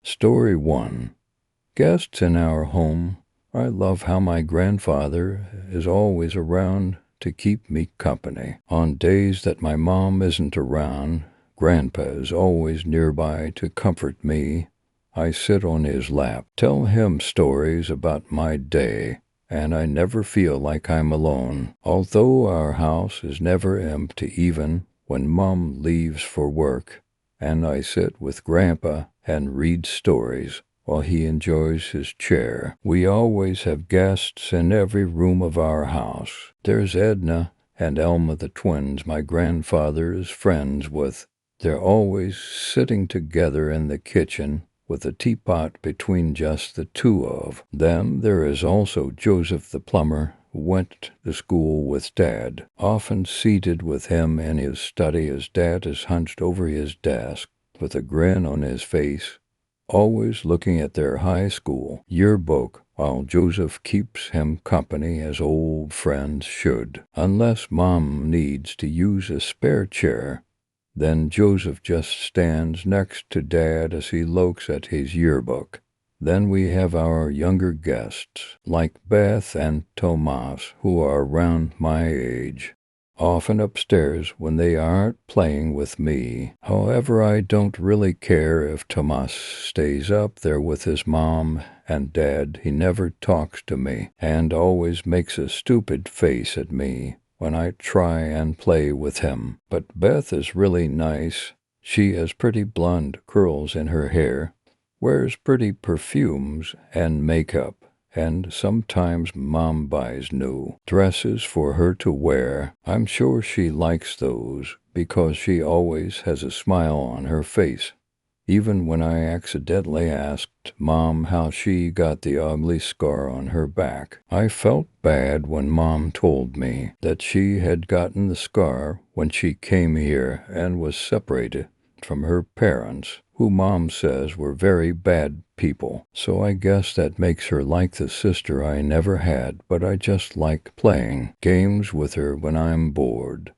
Story 1. Guests in our home. I love how my grandfather is always around to keep me company. On days that my mom isn't around, Grandpa is always nearby to comfort me. I sit on his lap, tell him stories about my day, and I never feel like I'm alone. Although our house is never empty even when Mom leaves for work, and I sit with Grandpa and read stories while he enjoys his chair. We always have guests in every room of our house. There's Edna and Elma, the twins my grandfather is friends with. They're always sitting together in the kitchen with a teapot between just the two of them. There is also Joseph the plumber, who went to school with Dad, often seated with him in his study as Dad is hunched over his desk with a grin on his face, always looking at their high school yearbook while Joseph keeps him company as old friends should. Unless Mom needs to use a spare chair, then Joseph just stands next to Dad as he looks at his yearbook. Then we have our younger guests, like Beth and Tomas, who are around my age, often upstairs when they aren't playing with me. However, I don't really care if Tomas stays up there with his mom and Dad. He never talks to me and always makes a stupid face at me when I try and play with him. But Beth is really nice. She has pretty blonde curls in her hair, wears pretty perfumes and makeup, and sometimes Mom buys new dresses for her to wear. I'm sure she likes those because she always has a smile on her face. Even when I accidentally asked Mom how she got the ugly scar on her back, I felt bad when Mom told me that she had gotten the scar when she came here and was separated from her parents, who Mom says were very bad people. So I guess that makes her like the sister I never had, but I just like playing games with her when I'm bored.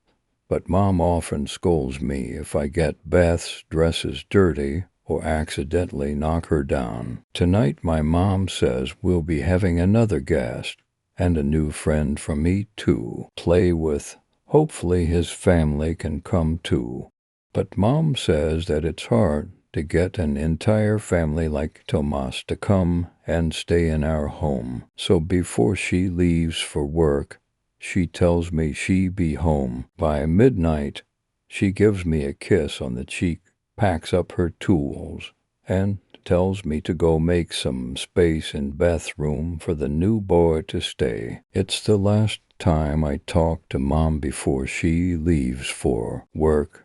But Mom often scolds me if I get Beth's dresses dirty or accidentally knock her down. Tonight my mom says we'll be having another guest and a new friend for me to play with. Hopefully his family can come too. But Mom says that it's hard to get an entire family like Tomas to come and stay in our home. So before she leaves for work, she tells me she'll be home by midnight. She gives me a kiss on the cheek, packs up her tools, and tells me to go make some space in Beth's room for the new boy to stay. It's the last time I talk to Mom before she leaves for work,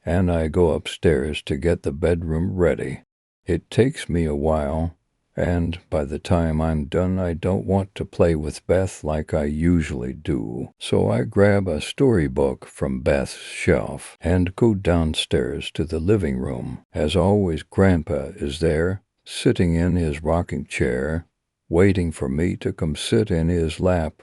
and I go upstairs to get the bedroom ready. It takes me a while, and by the time I'm done, I don't want to play with Beth like I usually do. So I grab a storybook from Beth's shelf and go downstairs to the living room. As always, Grandpa is there, sitting in his rocking chair, waiting for me to come sit in his lap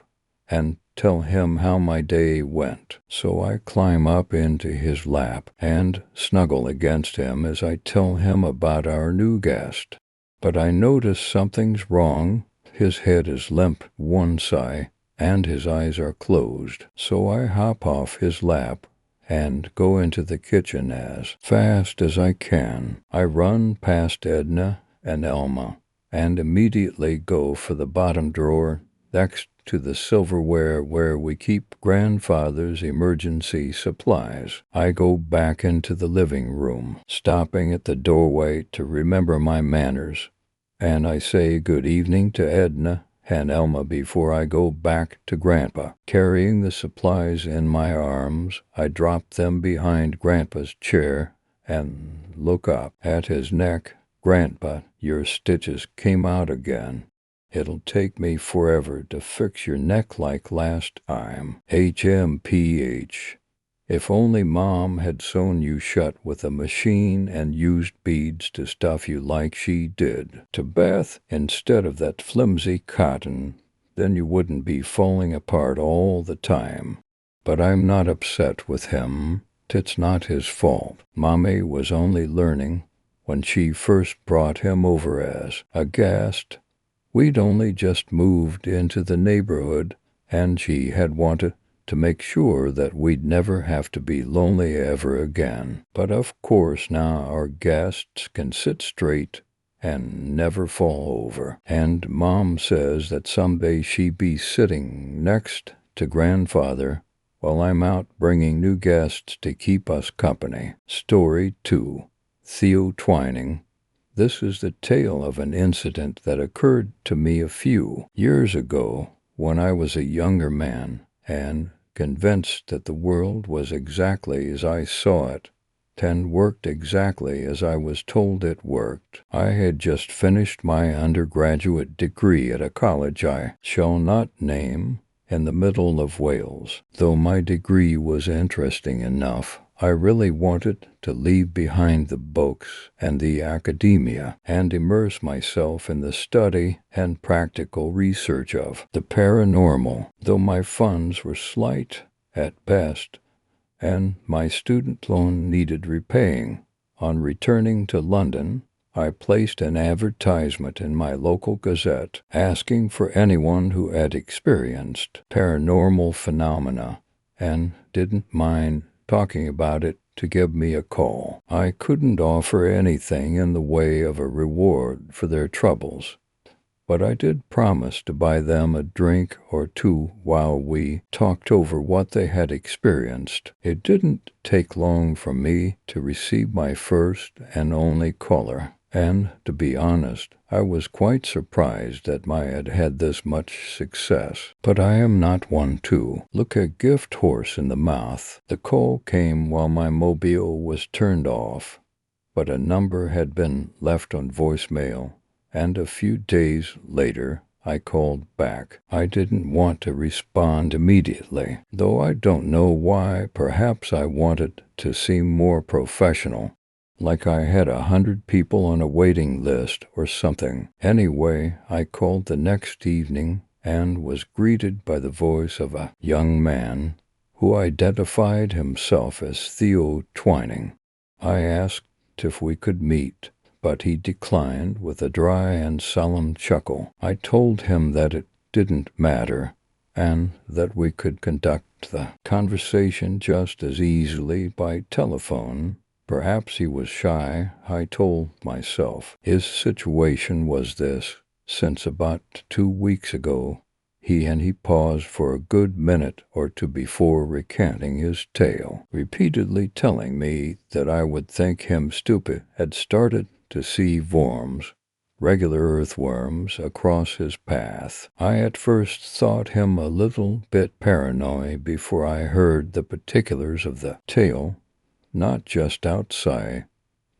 and tell him how my day went. So I climb up into his lap and snuggle against him as I tell him about our new guest. But I notice something's wrong. His head is limp one side, and his eyes are closed. So I hop off his lap and go into the kitchen as fast as I can. I run past Edna and Elma and immediately go for the bottom drawer next to the silverware where we keep Grandfather's emergency supplies. I go back into the living room, stopping at the doorway to remember my manners, and I say good evening to Edna and Elma before I go back to Grandpa. Carrying the supplies in my arms, I drop them behind Grandpa's chair and look up at his neck. Grandpa, your stitches came out again. It'll take me forever to fix your neck like last time. HMPH. If only Mom had sewn you shut with a machine and used beads to stuff you like she did to Beth instead of that flimsy cotton, then you wouldn't be falling apart all the time. But I'm not upset with him. It's not his fault. Mommy was only learning when she first brought him over as a guest. We'd only just moved into the neighborhood, and she had wanted to make sure that we'd never have to be lonely ever again. But of course now our guests can sit straight and never fall over. And Mom says that someday she'd be sitting next to Grandfather while I'm out bringing new guests to keep us company. Story 2. Theo Twining. This is the tale of an incident that occurred to me a few years ago when I was a younger man and convinced that the world was exactly as I saw it and worked exactly as I was told it worked. I had just finished my undergraduate degree at a college I shall not name in the middle of Wales. Though my degree was interesting enough, I really wanted to leave behind the books and the academia and immerse myself in the study and practical research of the paranormal. Though my funds were slight at best and my student loan needed repaying, on returning to London, I placed an advertisement in my local gazette asking for anyone who had experienced paranormal phenomena and didn't mind talking about it to give me a call. I couldn't offer anything in the way of a reward for their troubles, but I did promise to buy them a drink or two while we talked over what they had experienced. It didn't take long for me to receive my first and only caller, and, to be honest, I was quite surprised that I had had this much success. But I am not one to look a gift horse in the mouth. The call came while my mobile was turned off, but a number had been left on voicemail, and a few days later I called back. I didn't want to respond immediately, though I don't know why. Perhaps I wanted to seem more professional, like I had 100 people on a waiting list or something. Anyway, I called the next evening and was greeted by the voice of a young man who identified himself as Theo Twining. I asked if we could meet, but he declined with a dry and solemn chuckle. I told him that it didn't matter, and that we could conduct the conversation just as easily by telephone. Perhaps he was shy, I told myself. His situation was this: since about 2 weeks ago, he paused for a good minute or two before recanting his tale, repeatedly telling me that I would think him stupid, had started to see worms, regular earthworms, across his path. I at first thought him a little bit paranoid before I heard the particulars of the tale. Not just outside,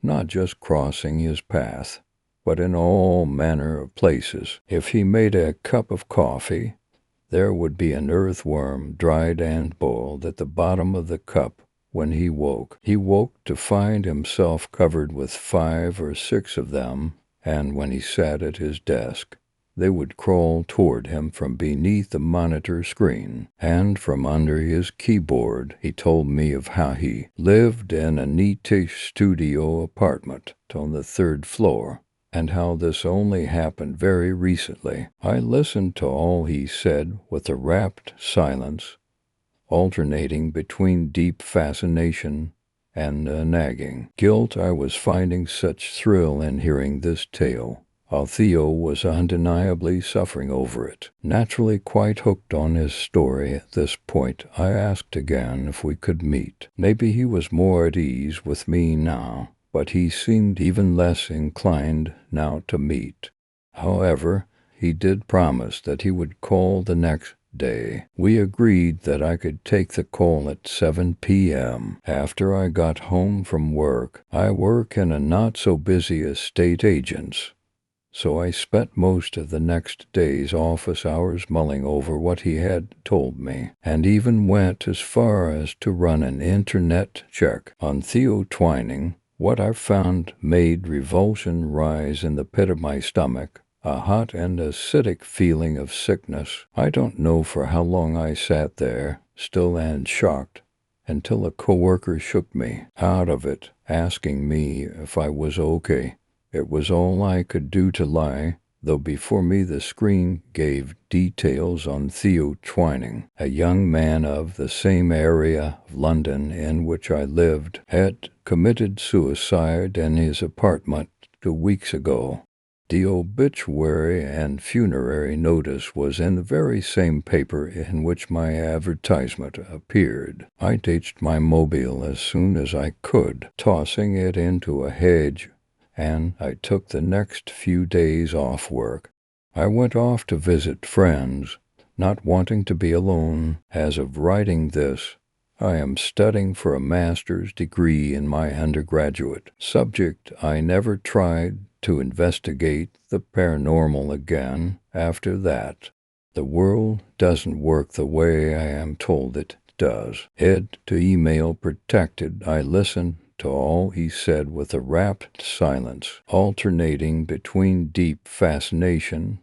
not just crossing his path, but in all manner of places. If he made a cup of coffee, there would be an earthworm, dried and boiled, at the bottom of the cup when he woke. He woke to find himself covered with 5 or 6 of them, and when he sat at his desk, they would crawl toward him from beneath the monitor screen and from under his keyboard. He told me of how he lived in a neatish studio apartment on the 3rd floor, and how this only happened very recently. I listened to all he said with a rapt silence, alternating between deep fascination and nagging guilt. I was finding such thrill in hearing this tale. Theo was undeniably suffering over it. Naturally quite hooked on his story at this point, I asked again if we could meet. Maybe he was more at ease with me now, but he seemed even less inclined now to meet. However, he did promise that he would call the next day. We agreed that I could take the call at 7 p.m. after I got home from work. I work in a not-so-busy estate agent's, so I spent most of the next day's office hours mulling over what he had told me, and even went as far as to run an internet check on Theo Twining. What I found made revulsion rise in the pit of my stomach, a hot and acidic feeling of sickness. I don't know for how long I sat there, still and shocked, until a coworker shook me out of it, asking me if I was okay. It was all I could do to lie, though before me the screen gave details on Theo Twining, a young man of the same area of London in which I lived, had committed suicide in his apartment 2 weeks ago. The obituary and funerary notice was in the very same paper in which my advertisement appeared. I ditched my mobile as soon as I could, tossing it into a hedge, and I took the next few days off work. I went off to visit friends, not wanting to be alone. As of writing this, I am studying for a master's degree in my undergraduate subject. I never tried to investigate the paranormal again after that. The world doesn't work the way I am told it does. Ed to email protected. I listened to all he said with a rapt silence, alternating between deep fascination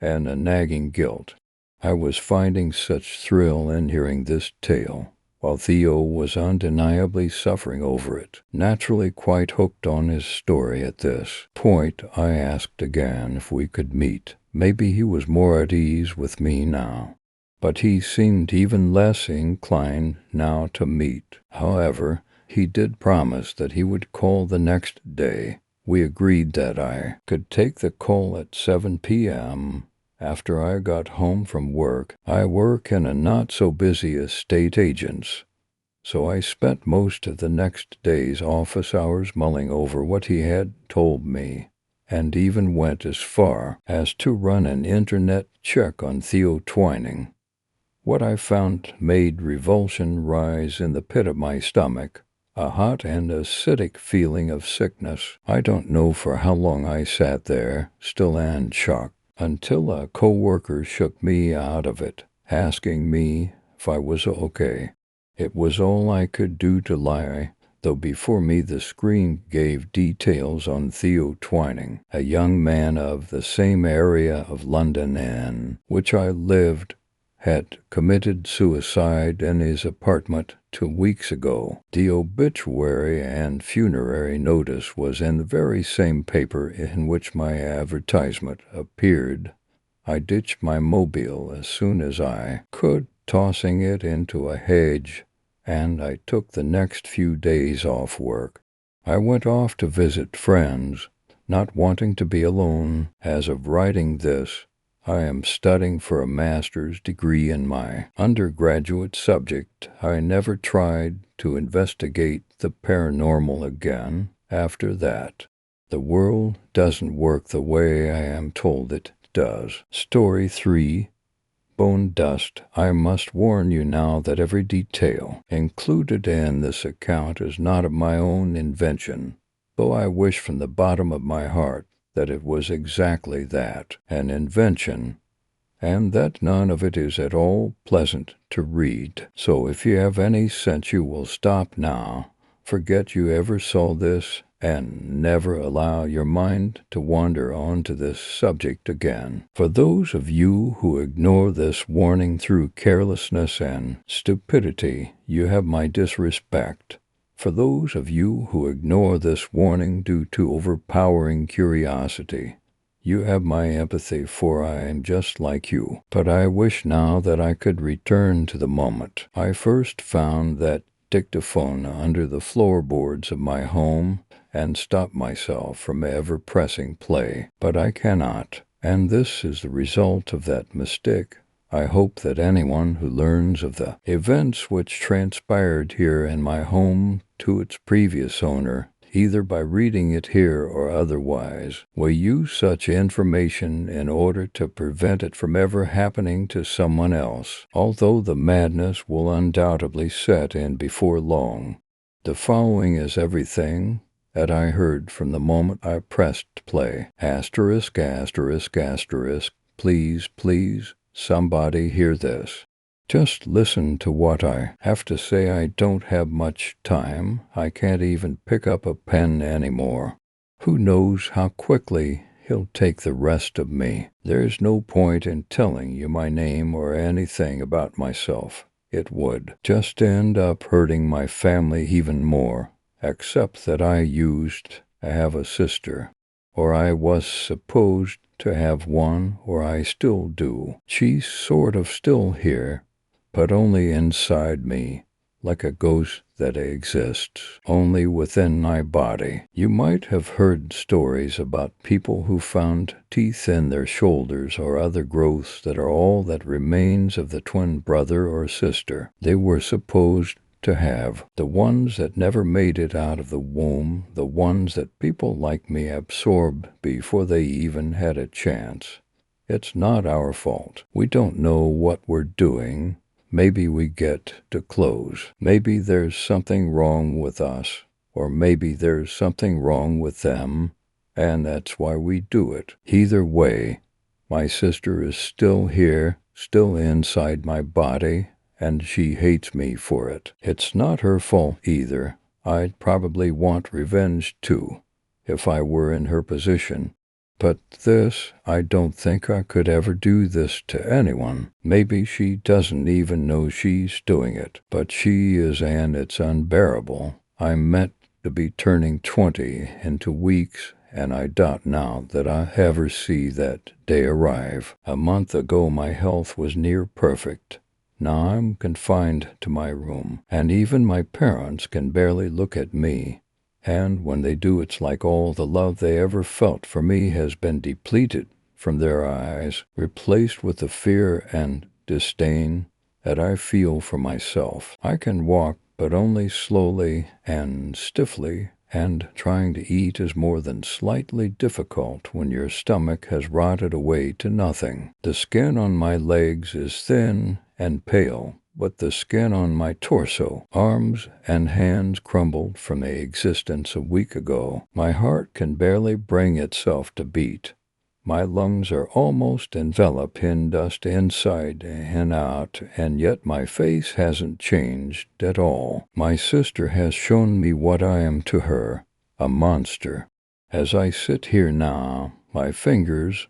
and a nagging guilt. I was finding such thrill in hearing this tale, while Theo was undeniably suffering over it. Naturally quite hooked on his story at this point, I asked again if we could meet. Maybe he was more at ease with me now, but he seemed even less inclined now to meet. However, he did promise that he would call the next day. We agreed that I could take the call at 7 p.m. after I got home from work. I work in a not-so-busy estate agent's, so I spent most of the next day's office hours mulling over what he had told me, and even went as far as to run an internet check on Theo Twining. What I found made revulsion rise in the pit of my stomach, a hot and acidic feeling of sickness. I don't know for how long I sat there, still and shocked, until a coworker shook me out of it, asking me if I was okay. It was all I could do to lie, though before me the screen gave details on Theo Twining, a young man of the same area of London in which I lived, had committed suicide in his apartment 2 weeks ago. The obituary and funerary notice was in the very same paper in which my advertisement appeared. I ditched my mobile as soon as I could, tossing it into a hedge, and I took the next few days off work. I went off to visit friends, not wanting to be alone. As of writing this, I am studying for a master's degree in my undergraduate subject. I never tried to investigate the paranormal again after that. The world doesn't work the way I am told it does. Story 3. Bone dust. I must warn you now that every detail included in this account is not of my own invention, though I wish from the bottom of my heart that it was exactly that, an invention, and that none of it is at all pleasant to read. So if you have any sense you will stop now, forget you ever saw this, and never allow your mind to wander on to this subject again. For those of you who ignore this warning through carelessness and stupidity, you have my disrespect. For those of you who ignore this warning due to overpowering curiosity, you have my empathy, for I am just like you. But I wish now that I could return to the moment I first found that dictaphone under the floorboards of my home and stop myself from ever pressing play. But I cannot, and this is the result of that mistake. I hope that anyone who learns of the events which transpired here in my home to its previous owner, either by reading it here or otherwise, will use such information in order to prevent it from ever happening to someone else, although the madness will undoubtedly set in before long. The following is everything that I heard from the moment I pressed play. Asterisk, asterisk, asterisk. Please, please, somebody hear this. Just listen to what I have to say. I don't have much time. I can't even pick up a pen anymore. Who knows how quickly he'll take the rest of me? There's no point in telling you my name or anything about myself. it would just end up hurting my family even more, except that I used to have a sister, or I was supposed to have one, or I still do. She's sort of still here, but only inside me, like a ghost that exists only within my body. You might have heard stories about people who found teeth in their shoulders or other growths that are all that remains of the twin brother or sister they were supposed to have. The ones that never made it out of the womb, the ones that people like me absorbed before they even had a chance. It's not our fault. We don't know what we're doing. Maybe we get to close. Maybe there's something wrong with us, or maybe there's something wrong with them, and that's why we do it. Either way, my sister is still here, still inside my body, and she hates me for it. It's not her fault either. I'd probably want revenge too, if I were in her position. But this, I don't think I could ever do this to anyone. Maybe she doesn't even know she's doing it, but she is, and it's unbearable. I'm meant to be turning 20 in 2 weeks, and I doubt now that I ever see that day arrive. A month ago my health was near perfect. Now I'm confined to my room, and even my parents can barely look at me. And when they do, it's like all the love they ever felt for me has been depleted from their eyes, replaced with the fear and disdain that I feel for myself. I can walk, but only slowly and stiffly, and trying to eat is more than slightly difficult when your stomach has rotted away to nothing. The skin on my legs is thin and pale, but the skin on my torso, arms, and hands crumbled from a existence a week ago. My heart can barely bring itself to beat. My lungs are almost enveloped in dust inside and out, and yet my face hasn't changed at all. My sister has shown me what I am to her, a monster. As I sit here now, my fingers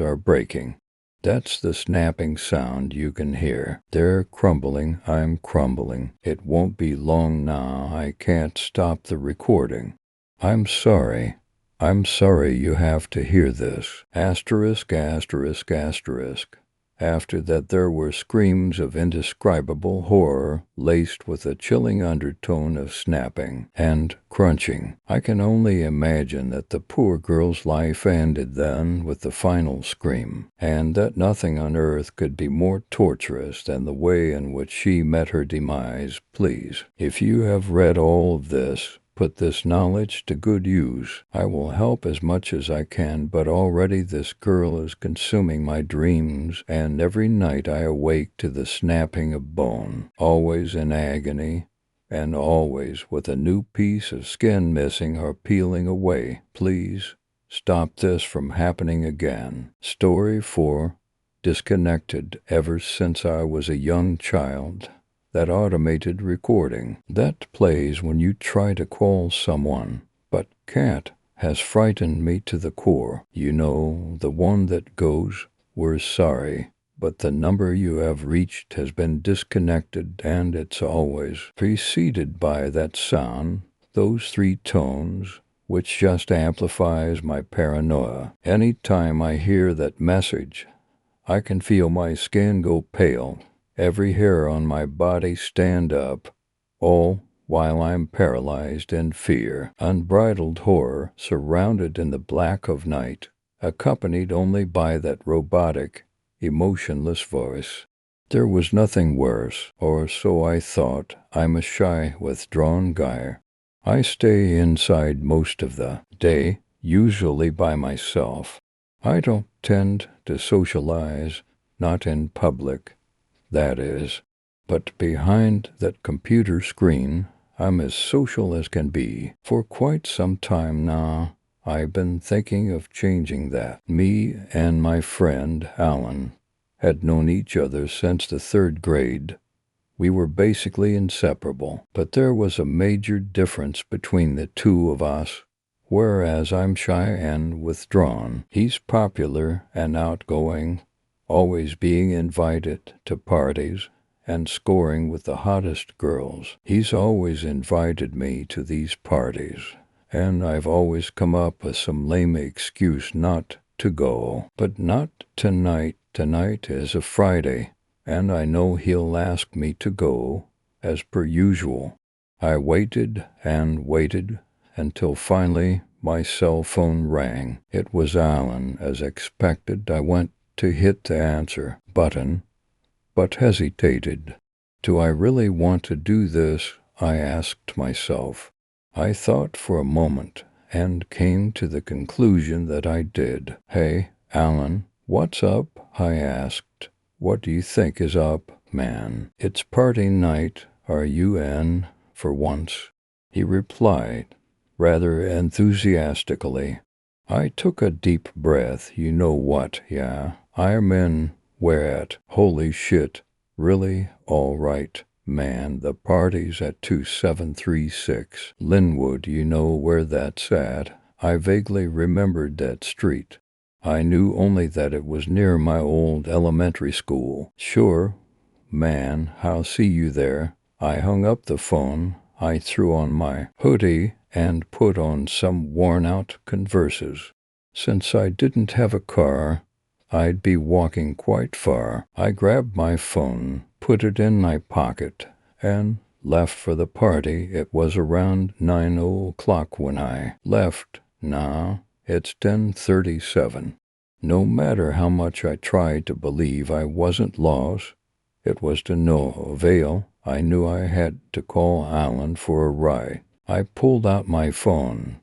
are breaking. That's the snapping sound you can hear. They're crumbling, I'm crumbling. It won't be long now, I can't stop the recording. I'm sorry you have to hear this. Asterisk, asterisk, asterisk. After that there were screams of indescribable horror, laced with a chilling undertone of snapping and crunching. I can only imagine that the poor girl's life ended then with the final scream, and that nothing on earth could be more torturous than the way in which she met her demise. Please, if you have read all of this, put this knowledge to good use. I will help as much as I can, but already this girl is consuming my dreams, and every night I awake to the snapping of bone, always in agony, and always with a new piece of skin missing or peeling away. Please stop this from happening again. Story 4. Disconnected ever since I was a young child. That automated recording that plays when you try to call someone, but can't, has frightened me to the core. You know, the one that goes, "We're sorry, but the number you have reached has been disconnected," and it's always preceded by that sound, those 3 tones, which just amplifies my paranoia. Any time I hear that message, I can feel my skin go pale, every hair on my body stand up, all while I'm paralyzed in fear. Unbridled horror, surrounded in the black of night, accompanied only by that robotic, emotionless voice. There was nothing worse, or so I thought. I'm a shy, withdrawn guy. I stay inside most of the day, usually by myself. I don't tend to socialize, not in public, that is. But behind that computer screen, I'm as social as can be. For quite some time now, I've been thinking of changing that. Me and my friend, Alan, had known each other since the 3rd grade. We were basically inseparable, but there was a major difference between the two of us. Whereas I'm shy and withdrawn, he's popular and outgoing, always being invited to parties and scoring with the hottest girls. He's always invited me to these parties, and I've always come up with some lame excuse not to go. But not tonight. Tonight is a Friday, and I know he'll ask me to go, as per usual. I waited and waited until finally my cell phone rang. It was Alan, as expected. I went to hit the answer button, but hesitated. Do I really want to do this? I asked myself. I thought for a moment and came to the conclusion that I did. Hey, Alan, what's up? I asked. What do you think is up, man? It's party night. Are you in for once? He replied, rather enthusiastically. I took a deep breath. You know what, yeah. I'm in. Where at? Holy shit. Really? All right, man. The party's at 2736 Linwood. You know where that's at? I vaguely remembered that street. I knew only that it was near my old elementary school. Sure, man. I'll see you there. I hung up the phone. I threw on my hoodie and put on some worn-out Converses. Since I didn't have a car, I'd be walking quite far. I grabbed my phone, put it in my pocket, and left for the party. It was around 9:00 when I left. Now it's 10:37. No matter how much I tried to believe I wasn't lost, it was to no avail. I knew I had to call Alan for a ride. I pulled out my phone,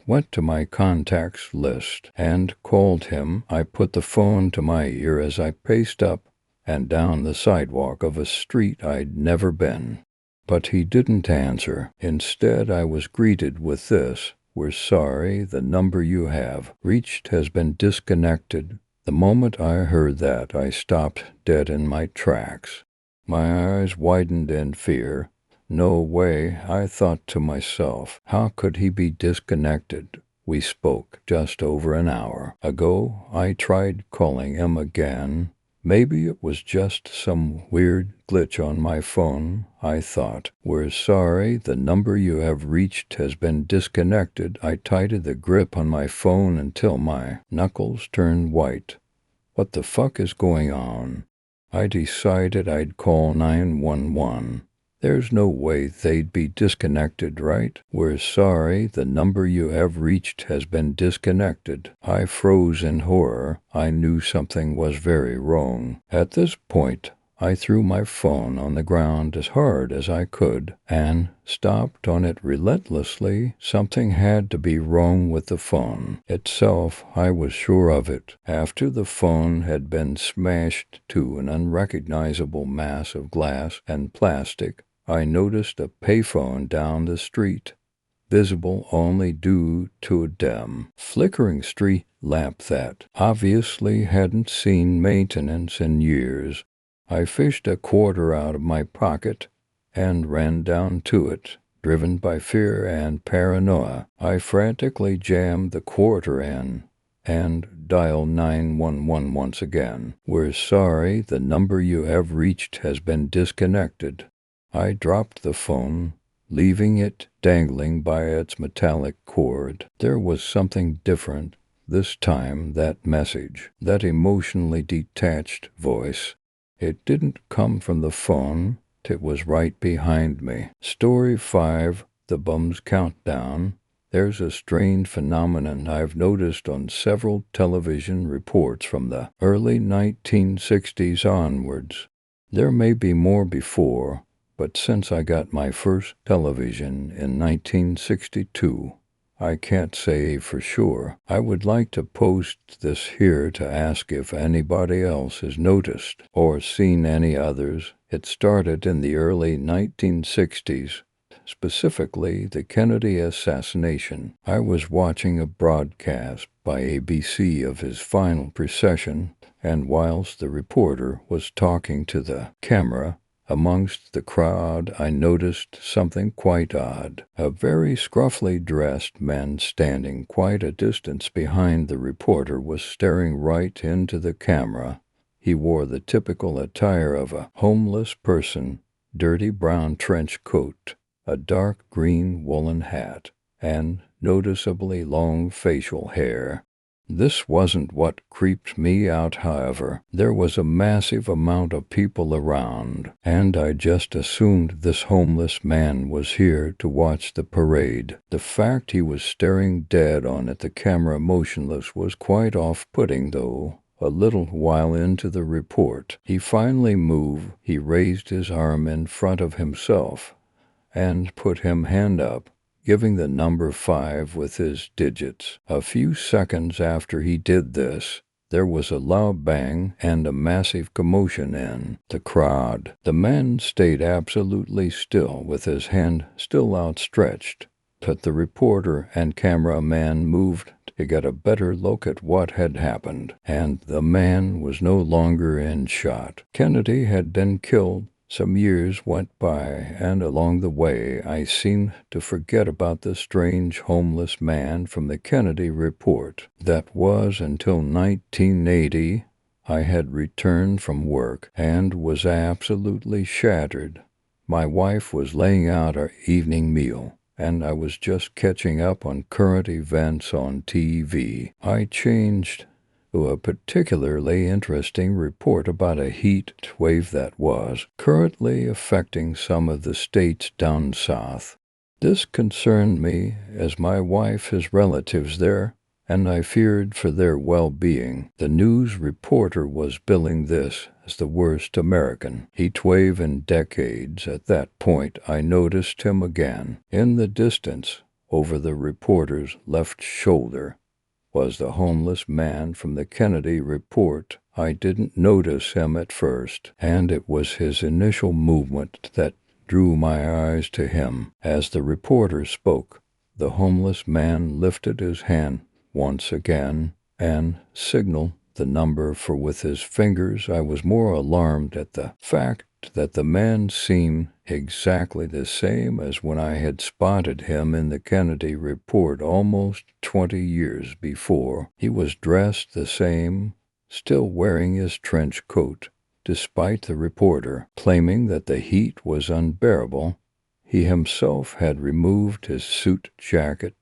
went to my contacts list, and called him. I put the phone to my ear as I paced up and down the sidewalk of a street I'd never been. But he didn't answer. Instead, I was greeted with this: "We're sorry, the number you have reached has been disconnected." The moment I heard that, I stopped dead in my tracks. My eyes widened in fear. No way, I thought to myself. How could he be disconnected? We spoke just over an hour ago. I tried calling him again. Maybe it was just some weird glitch on my phone, I thought. "We're sorry, the number you have reached has been disconnected." I tightened the grip on my phone until my knuckles turned white. What the fuck is going on? I decided I'd call 911. There's no way they'd be disconnected, right? "We're sorry, the number you have reached has been disconnected." I froze in horror. I knew something was very wrong. At this point, I threw my phone on the ground as hard as I could and stomped on it relentlessly. Something had to be wrong with the phone itself. I was sure of it. After the phone had been smashed to an unrecognizable mass of glass and plastic, I noticed a payphone down the street, visible only due to a dim, flickering street lamp that obviously hadn't seen maintenance in years. I fished a quarter out of my pocket and ran down to it. Driven by fear and paranoia, I frantically jammed the quarter in and dialed 911 once again. "We're sorry, the number you have reached has been disconnected." I dropped the phone, leaving it dangling by its metallic cord. There was something different this time. That message, that emotionally detached voice, it didn't come from the phone. It was right behind me. Story 5, The Bum's Countdown. There's a strange phenomenon I've noticed on several television reports from the early 1960s onwards. There may be more before, but since I got my first television in 1962, I can't say for sure. I would like to post this here to ask if anybody else has noticed or seen any others. It started in the early 1960s, specifically the Kennedy assassination. I was watching a broadcast by ABC of his final procession, and whilst the reporter was talking to the camera, amongst the crowd, I noticed something quite odd. A very scruffily dressed man standing quite a distance behind the reporter was staring right into the camera. He wore the typical attire of a homeless person: dirty brown trench coat, a dark green woolen hat, and noticeably long facial hair. This wasn't what creeped me out, however. There was a massive amount of people around, and I just assumed this homeless man was here to watch the parade. The fact he was staring dead on at the camera motionless was quite off-putting, though. A little while into the report, he finally moved. He raised his arm in front of himself and put him hand up, giving the number 5 with his digits. A few seconds after he did this, there was a loud bang and a massive commotion in the crowd. The man stayed absolutely still with his hand still outstretched, but the reporter and cameraman moved to get a better look at what had happened, and the man was no longer in shot. Kennedy had been killed. Some years went by, and along the way I seemed to forget about the strange homeless man from the Kennedy report. That was until 1980. I had returned from work and was absolutely shattered. My wife was laying out our evening meal, and I was just catching up on current events on TV. I changed to a particularly interesting report about a heat wave that was currently affecting some of the states down south. This concerned me, as my wife has relatives there, and I feared for their well-being. The news reporter was billing this as the worst American heat wave in decades. At that point, I noticed him again. In the distance, over the reporter's left shoulder, was the homeless man from the Kennedy report. I didn't notice him at first, and it was his initial movement that drew my eyes to him. As the reporter spoke, the homeless man lifted his hand once again and signaled the number with his fingers. I was more alarmed at the fact that the man seemed exactly the same as when I had spotted him in the Kennedy report almost 20 years before. He was dressed the same, still wearing his trench coat. Despite the reporter claiming that the heat was unbearable, he himself had removed his suit jacket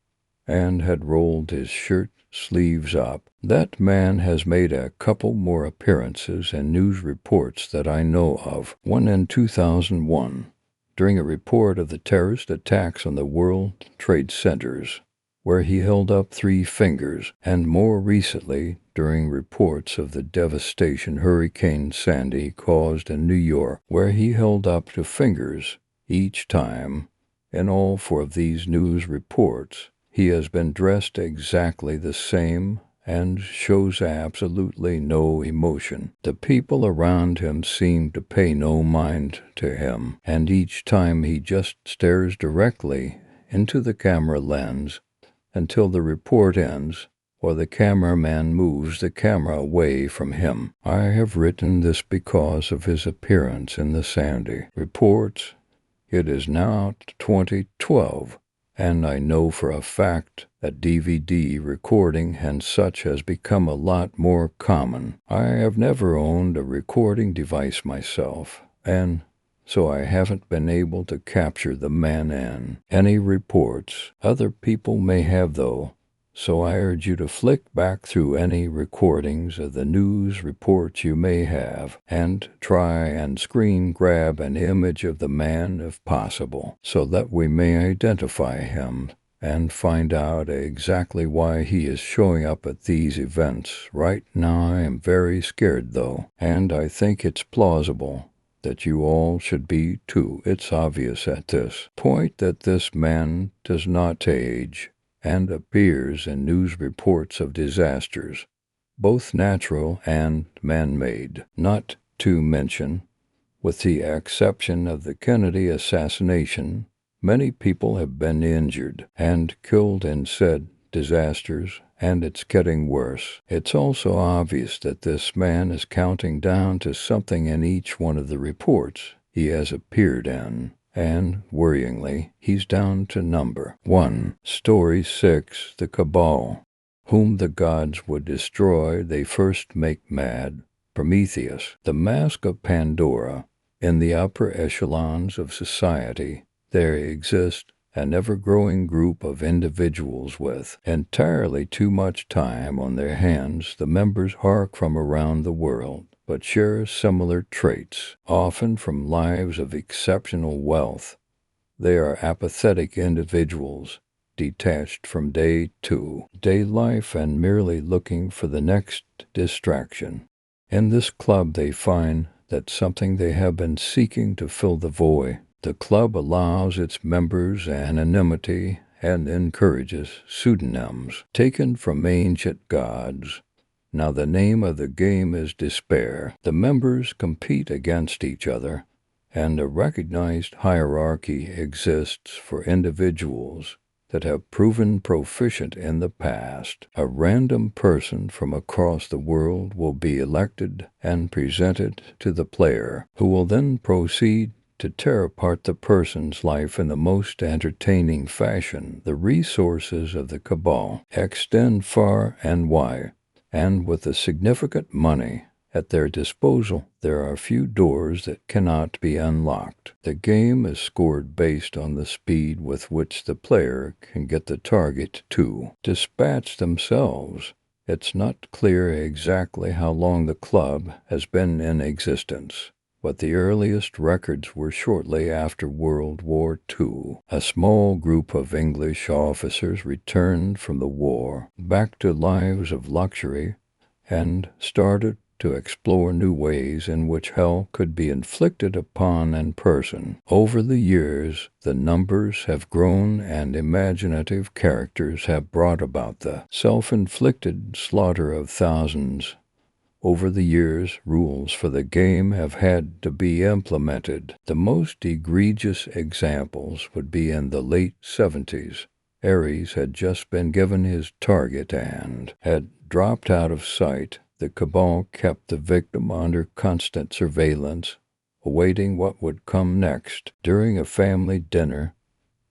and had rolled his shirt sleeves up. That man has made a couple more appearances in news reports that I know of. One in 2001, during a report of the terrorist attacks on the World Trade Centers, where he held up 3 fingers, and more recently during reports of the devastation Hurricane Sandy caused in New York, where he held up 2 fingers each time. In all 4 of these news reports, he has been dressed exactly the same and shows absolutely no emotion. The people around him seem to pay no mind to him, and each time he just stares directly into the camera lens until the report ends or the cameraman moves the camera away from him. I have written this because of his appearance in the Sandy reports. It is now 2012. And I know for a fact that DVD recording and such has become a lot more common. I have never owned a recording device myself, and so I haven't been able to capture the man in any reports. Other people may have, though, so I urge you to flick back through any recordings of the news reports you may have and try and screen grab an image of the man if possible, so that we may identify him and find out exactly why he is showing up at these events. Right now I am very scared, though, and I think it's plausible that you all should be too. It's obvious at this point that this man does not age and appears in news reports of disasters, both natural and man-made. Not to mention, with the exception of the Kennedy assassination, many people have been injured and killed in said disasters, and it's getting worse. It's also obvious that this man is counting down to something in each one of the reports he has appeared in. And, worryingly, he's down to number 1. Story 6, The Cabal. Whom the gods would destroy, they first make mad, Prometheus, the mask of Pandora. In the upper echelons of society, there exists an ever-growing group of individuals with entirely too much time on their hands. The members hark from around the world, but share similar traits, often from lives of exceptional wealth. They are apathetic individuals, detached from day-to-day life and merely looking for the next distraction. In this club they find that something they have been seeking to fill the void. The club allows its members anonymity and encourages pseudonyms taken from ancient gods. Now the name of the game is despair. The members compete against each other, and a recognized hierarchy exists for individuals that have proven proficient in the past. A random person from across the world will be elected and presented to the player, who will then proceed to tear apart the person's life in the most entertaining fashion. The resources of the cabal extend far and wide, and with the significant money at their disposal, there are few doors that cannot be unlocked. The game is scored based on the speed with which the player can get the target to dispatch themselves. It's not clear exactly how long the club has been in existence, but the earliest records were shortly after World War II. A small group of English officers returned from the war back to lives of luxury and started to explore new ways in which hell could be inflicted upon a person. Over the years, the numbers have grown and imaginative characters have brought about the self-inflicted slaughter of thousands. Over the years, rules for the game have had to be implemented. The most egregious examples would be in the late 70s. Ares had just been given his target and had dropped out of sight. The cabal kept the victim under constant surveillance, awaiting what would come next. During a family dinner,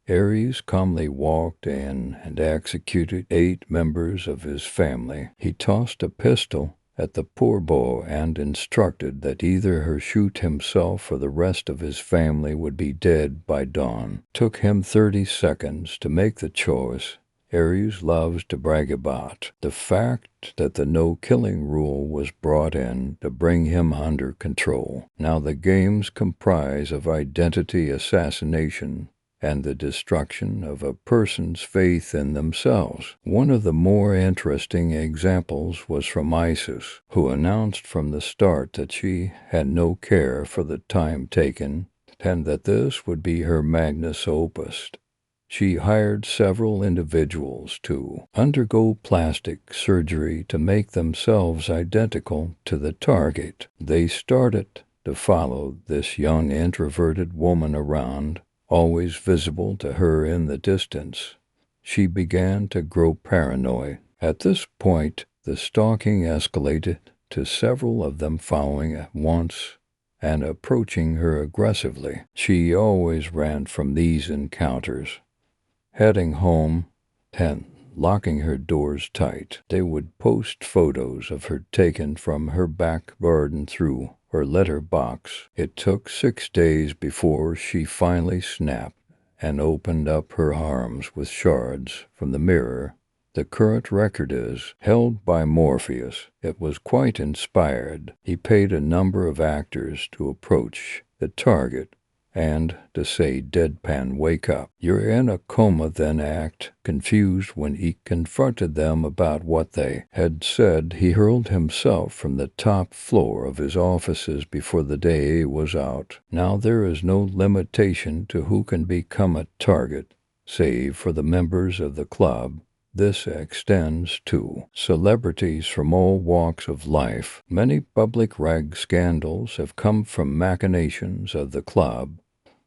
Ares calmly walked in and executed 8 members of his family. He tossed a pistol at the poor boy and instructed that either he shoot himself or the rest of his family would be dead by dawn. Took him 30 seconds to make the choice. Ares loves to brag about the fact that the no-killing rule was brought in to bring him under control. Now the games comprise of identity assassination and the destruction of a person's faith in themselves. One of the more interesting examples was from Isis, who announced from the start that she had no care for the time taken and that this would be her magnus opus. She hired several individuals to undergo plastic surgery to make themselves identical to the target. They started to follow this young introverted woman around, always visible to her in the distance. She began to grow paranoid. At this point, the stalking escalated to several of them following at once and approaching her aggressively. She always ran from these encounters. Heading home and locking her doors tight, they would post photos of her taken from her back garden through her letterbox. It took 6 days before she finally snapped and opened up her arms with shards from the mirror. The current record is held by Morpheus. It was quite inspired. He paid a number of actors to approach the target and to say deadpan, "Wake up. You're in a coma," then act confused when he confronted them about what they had said. He hurled himself from the top floor of his offices before the day was out. Now there is no limitation to who can become a target, save for the members of the club. This extends to celebrities from all walks of life. Many public rag scandals have come from machinations of the club,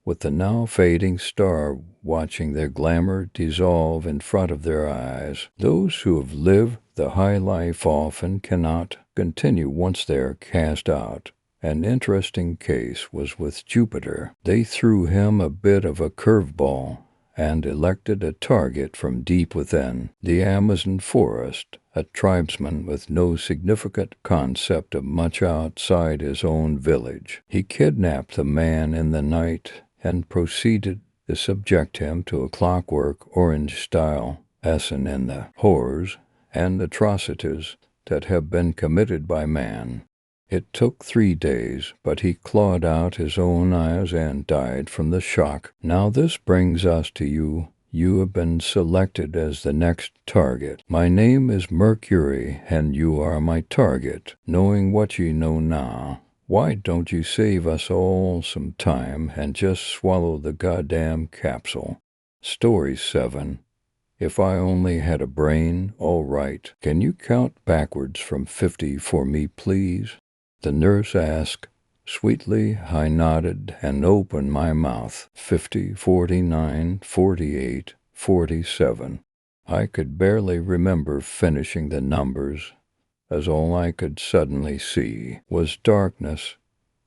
with the now fading star watching their glamour dissolve in front of their eyes. Those who have lived the high life often cannot continue once they are cast out. An interesting case was with Jupiter. They threw him a bit of a curveball and elected a target from deep within the Amazon forest, a tribesman with no significant concept of much outside his own village. He kidnapped the man in the night and proceeded to subject him to a clockwork orange-style lesson in the horrors and atrocities that have been committed by man. It took 3 days, but he clawed out his own eyes and died from the shock. Now this brings us to you. You have been selected as the next target. My name is Mercury, and you are my target. Knowing what you know now, why don't you save us all some time and just swallow the goddamn capsule? Story 7. If I only had a brain. All right. Can you count backwards from 50 for me, please? The nurse asked. Sweetly, I nodded and opened my mouth. 50, 49, 48, 47. I could barely remember finishing the numbers, as all I could suddenly see was darkness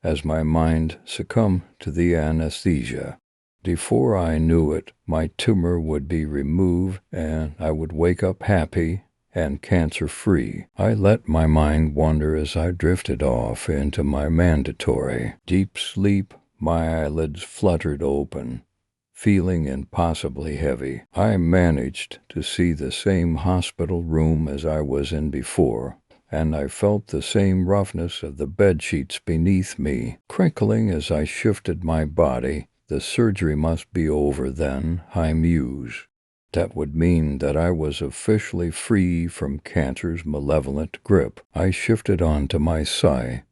as my mind succumbed to the anesthesia. Before I knew it, my tumor would be removed and I would wake up happy and cancer-free. I let my mind wander as I drifted off into my mandatory deep sleep. My eyelids fluttered open, feeling impossibly heavy. I managed to see the same hospital room as I was in before, and I felt the same roughness of the bedsheets beneath me, crinkling as I shifted my body. The surgery must be over then, I mused. That would mean that I was officially free from cancer's malevolent grip. I shifted onto my side,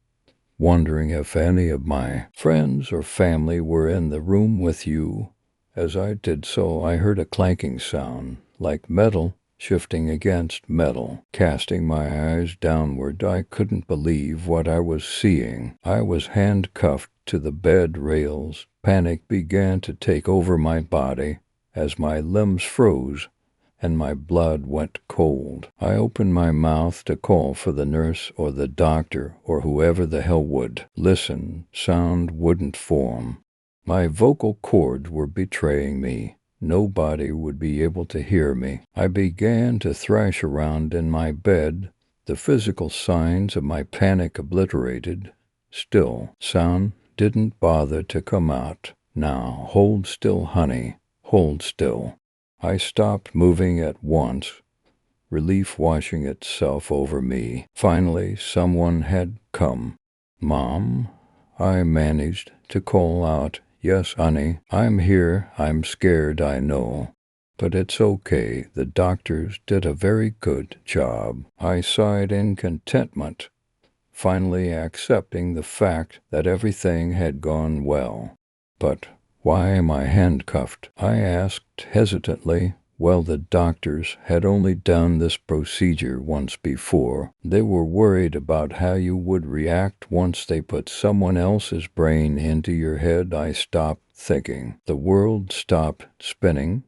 wondering if any of my friends or family were in the room with you. As I did so, I heard a clanking sound, like metal shifting against metal. Casting my eyes downward, I couldn't believe what I was seeing. I was handcuffed to the bed rails. Panic began to take over my body as my limbs froze and my blood went cold. I opened my mouth to call for the nurse or the doctor or whoever the hell would listen. Sound wouldn't form. My vocal cords were betraying me. Nobody would be able to hear me. I began to thrash around in my bed, the physical signs of my panic obliterated. Still, sound didn't bother to come out. Now, hold still, honey. Hold still. I stopped moving at once, relief washing itself over me. Finally, someone had come. Mom, I managed to call out. Yes, honey, I'm here. I'm scared, I know. But it's okay. The doctors did a very good job. I sighed in contentment, finally accepting the fact that everything had gone well. But why am I handcuffed? I asked hesitantly. Well, the doctors had only done this procedure once before. They were worried about how you would react once they put someone else's brain into your head. I stopped thinking. The world stopped spinning.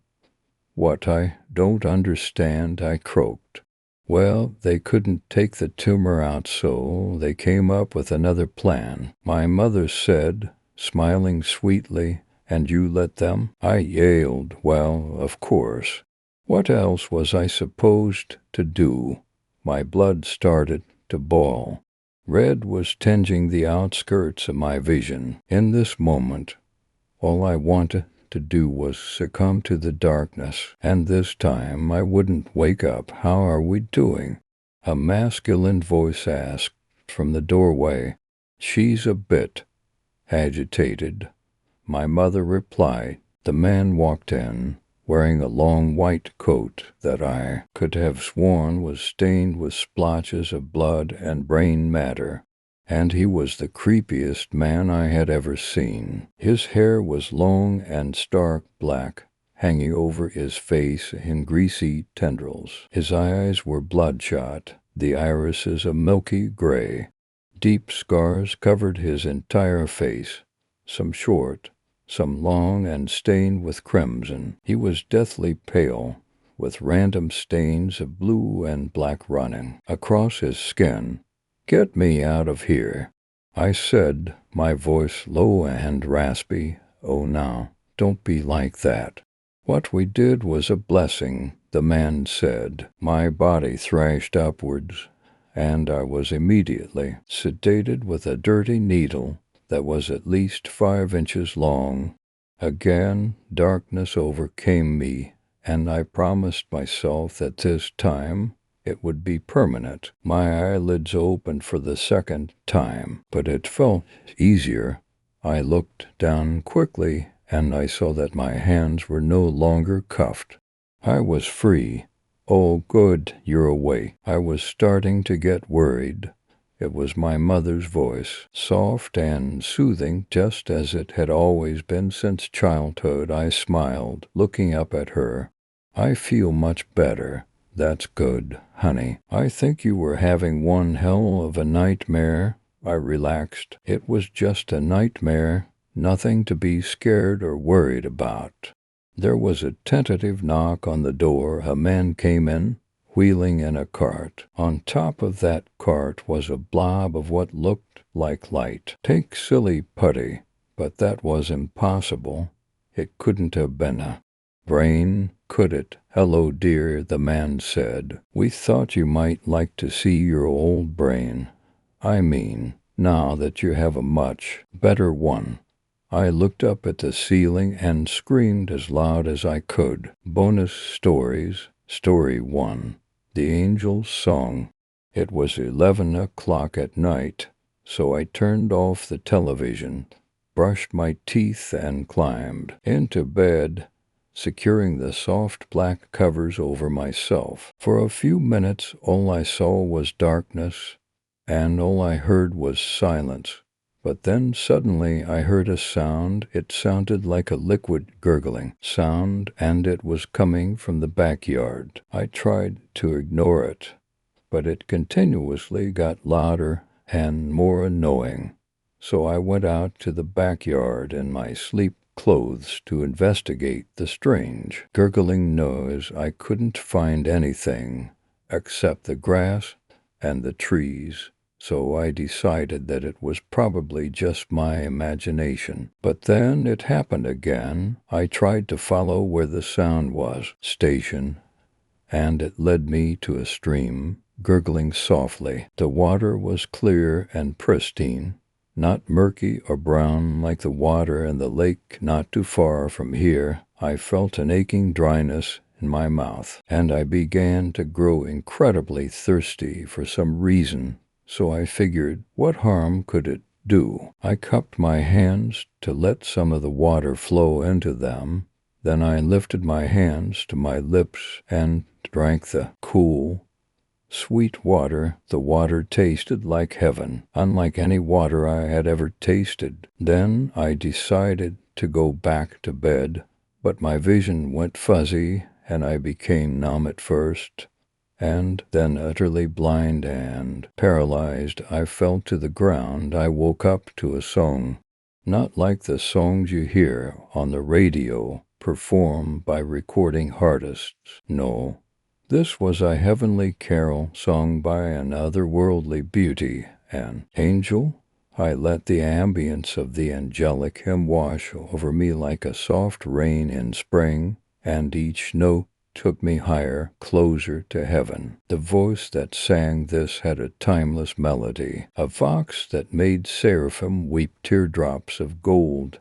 What? I don't understand, I croaked. Well, they couldn't take the tumor out, so they came up with another plan. My mother said, smiling sweetly, and you let them? I yelled, well, of course. What else was I supposed to do? My blood started to boil. Red was tinging the outskirts of my vision. In this moment, all I wanted to do was succumb to the darkness, and this time I wouldn't wake up. How are we doing? A masculine voice asked from the doorway. She's a bit agitated, my mother replied. The man walked in, wearing a long white coat that I could have sworn was stained with splotches of blood and brain matter. And he was the creepiest man I had ever seen. His hair was long and stark black, hanging over his face in greasy tendrils. His eyes were bloodshot, the irises a milky gray. Deep scars covered his entire face, some short, some long and stained with crimson. He was deathly pale, with random stains of blue and black running across his skin. Get me out of here, I said, my voice low and raspy. Oh, now, don't be like that. What we did was a blessing, the man said. My body thrashed upwards, and I was immediately sedated with a dirty needle that was at least 5 inches long. Again, darkness overcame me, and I promised myself that this time it would be permanent. My eyelids opened for the second time, but it felt easier. I looked down quickly, and I saw that my hands were no longer cuffed. I was free. "Oh, good, you're awake." I was starting to get worried. It was my mother's voice, soft and soothing, just as it had always been since childhood. I smiled, looking up at her. "I feel much better." "That's good, honey. I think you were having one hell of a nightmare." I relaxed. "It was just a nightmare, nothing to be scared or worried about." There was a tentative knock on the door. A man came in, wheeling in a cart. On top of that cart was a blob of what looked like light. Take silly putty, but that was impossible. It couldn't have been a brain, could it? "Hello, dear," the man said. "We thought you might like to see your old brain. I mean, now that you have a much better one." I looked up at the ceiling and screamed as loud as I could. Bonus stories. Story 1. The Angel's Song. It was 11 o'clock at night, so I turned off the television, brushed my teeth, and climbed into bed, securing the soft black covers over myself. For a few minutes all I saw was darkness, and all I heard was silence. But then suddenly I heard a sound. It sounded like a liquid gurgling sound, and it was coming from the backyard. I tried to ignore it, but it continuously got louder and more annoying. So I went out to the backyard in my sleep clothes to investigate the strange gurgling noise. I couldn't find anything except the grass and the trees, so I decided that it was probably just my imagination. But then it happened again. I tried to follow where the sound was, station, and it led me to a stream, gurgling softly. The water was clear and pristine, not murky or brown like the water in the lake not too far from here. I felt an aching dryness in my mouth, and I began to grow incredibly thirsty for some reason. So I figured, what harm could it do? I cupped my hands to let some of the water flow into them. Then I lifted my hands to my lips and drank the cool, sweet water. The water tasted like heaven, unlike any water I had ever tasted. Then I decided to go back to bed, but my vision went fuzzy, and I became numb at first, and then utterly blind and paralyzed. I fell to the ground. I woke up to a song, not like the songs you hear on the radio, performed by recording artists. No, this was a heavenly carol sung by an otherworldly beauty, an angel. I let the ambience of the angelic hymn wash over me like a soft rain in spring, and each note took me higher, closer to heaven. The voice that sang this had a timeless melody, a vox that made seraphim weep teardrops of gold,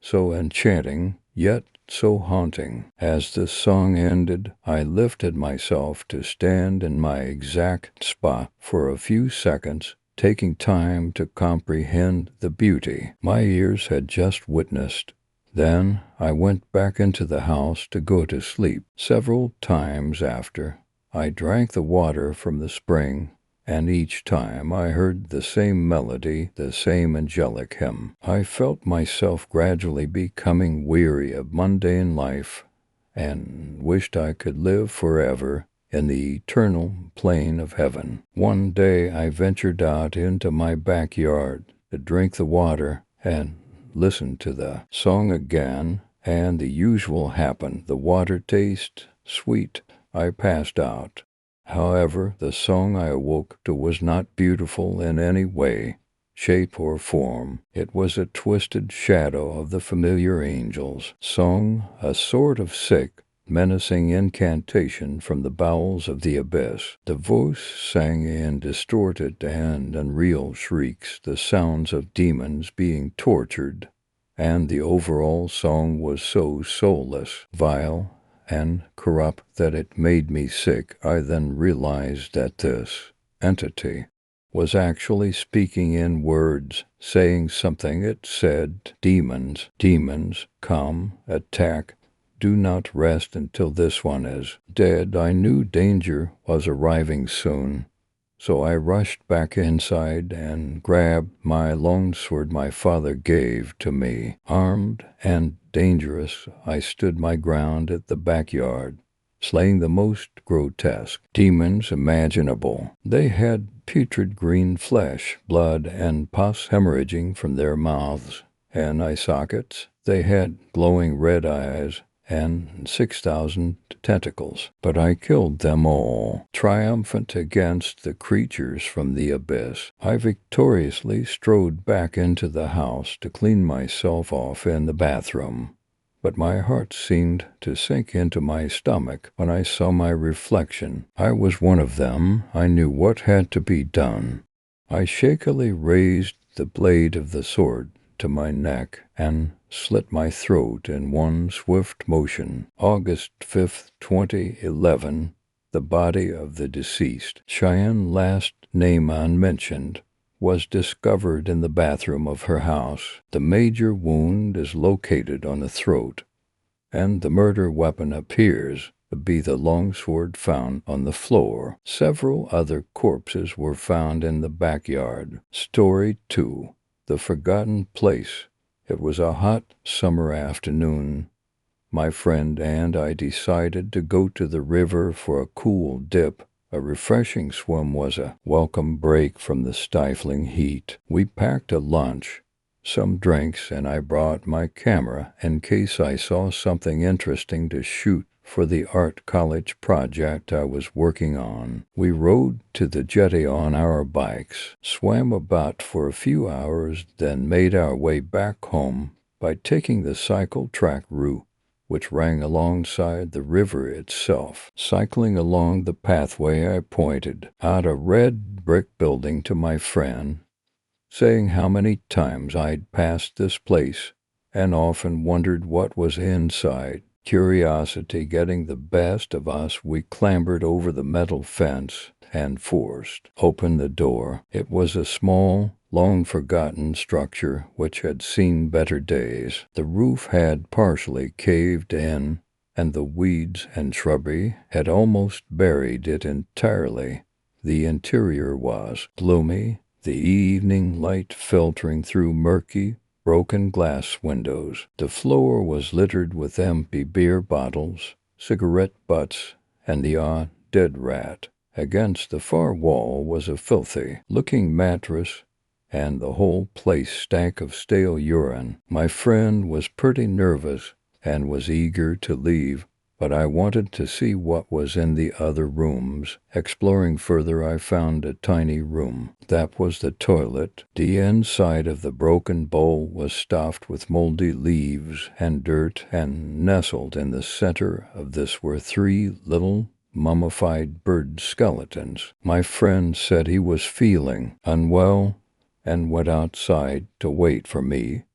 so enchanting, yet so haunting. As the song ended, I lifted myself to stand in my exact spot for a few seconds, taking time to comprehend the beauty my ears had just witnessed. Then I went back into the house to go to sleep. Several times after, I drank the water from the spring, and each time I heard the same melody, the same angelic hymn. I felt myself gradually becoming weary of mundane life, and wished I could live forever in the eternal plain of heaven. One day I ventured out into my backyard to drink the water and listen to the song again, and the usual happened. The water tasted sweet. I passed out. However, the song I awoke to was not beautiful in any way. shape, or form. It was a twisted shadow of the familiar angels, sung a sort of sick, menacing incantation from the bowels of the abyss. The voice sang in distorted and unreal shrieks, the sounds of demons being tortured, and the overall song was so soulless, vile, and corrupt that it made me sick. I then realized that this entity was actually speaking in words, saying something. It said, "Demons, demons, come, attack. Do not rest until this one is dead." I knew danger was arriving soon, so I rushed back inside and grabbed my longsword my father gave to me. Armed and dangerous, I stood my ground at the backyard, slaying the most grotesque demons imaginable. They had putrid green flesh, blood, and pus hemorrhaging from their mouths and eye sockets. They had glowing red eyes and 6,000 tentacles, but I killed them all. Triumphant against the creatures from the abyss, I victoriously strode back into the house to clean myself off in the bathroom. But my heart seemed to sink into my stomach when I saw my reflection. I was one of them. I knew what had to be done. I shakily raised the blade of the sword to my neck and slit my throat in one swift motion. August 5th, 2011, the body of the deceased, Cheyenne, last name unmentioned, was discovered in the bathroom of her house. The major wound is located on the throat, and the murder weapon appears to be the longsword found on the floor. Several other corpses were found in the backyard. Story 2. The Forgotten Place. It was a hot summer afternoon. My friend and I decided to go to the river for a cool dip. A refreshing swim was a welcome break from the stifling heat. We packed a lunch, some drinks, and I brought my camera in case I saw something interesting to shoot for the art college project I was working on. We rode to the jetty on our bikes, swam about for a few hours, then made our way back home by taking the cycle track route, which ran alongside the river itself. Cycling along the pathway, I pointed out a red brick building to my friend, saying how many times I'd passed this place and often wondered what was inside. Curiosity getting the best of us, we clambered over the metal fence and forced open the door. It was a small, long-forgotten structure which had seen better days. The roof had partially caved in, and the weeds and shrubbery had almost buried it entirely. The interior was gloomy, the evening light filtering through murky, broken glass windows. The floor was littered with empty beer bottles, cigarette butts, and the odd dead rat. Against the far wall was a filthy-looking mattress, and the whole place stank of stale urine. My friend was pretty nervous and was eager to leave, but I wanted to see what was in the other rooms. Exploring further, I found a tiny room. That was the toilet. The inside of the broken bowl was stuffed with moldy leaves and dirt, and nestled in the center of this were 3 little mummified bird skeletons. My friend said he was feeling unwell and went outside to wait for me.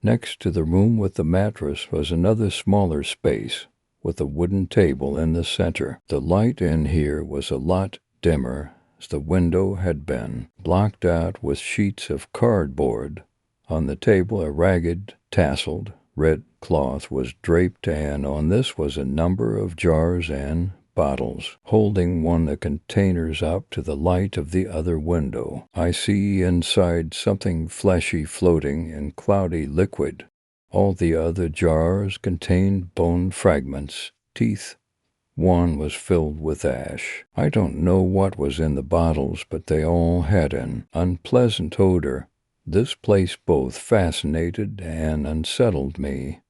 Next to the room with the mattress was another smaller space, with a wooden table in the center. The light in here was a lot dimmer, as the window had been blocked out with sheets of cardboard. On the table, a ragged, tasseled, red cloth was draped, and on this was a number of jars and bottles. Holding one of the containers up to the light of the other window, I see inside something fleshy floating in cloudy liquid. All the other jars contained bone fragments, teeth. One was filled with ash. I don't know what was in the bottles, but they all had an unpleasant odor. This place both fascinated and unsettled me,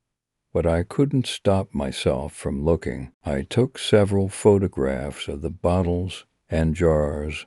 but I couldn't stop myself from looking. I took several photographs of the bottles and jars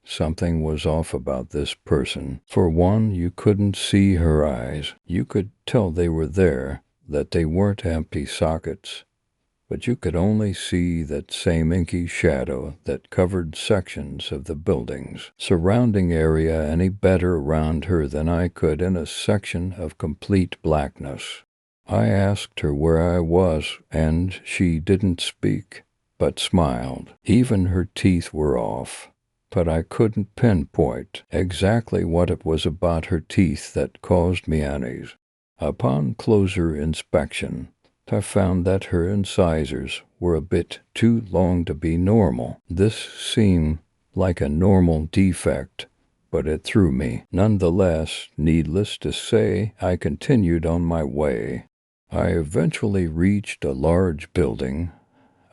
Something was off about this person. For one, you couldn't see her eyes. You could tell they were there, that they weren't empty sockets. But you could only see that same inky shadow that covered sections of the building's surrounding area any better around her than I could in a section of complete blackness. I asked her where I was, and she didn't speak, but smiled. Even her teeth were off. But I couldn't pinpoint exactly what it was about her teeth that caused me unease. Upon closer inspection, I found that her incisors were a bit too long to be normal. This seemed like a normal defect, but it threw me. Nonetheless, needless to say, I continued on my way. I eventually reached a large building,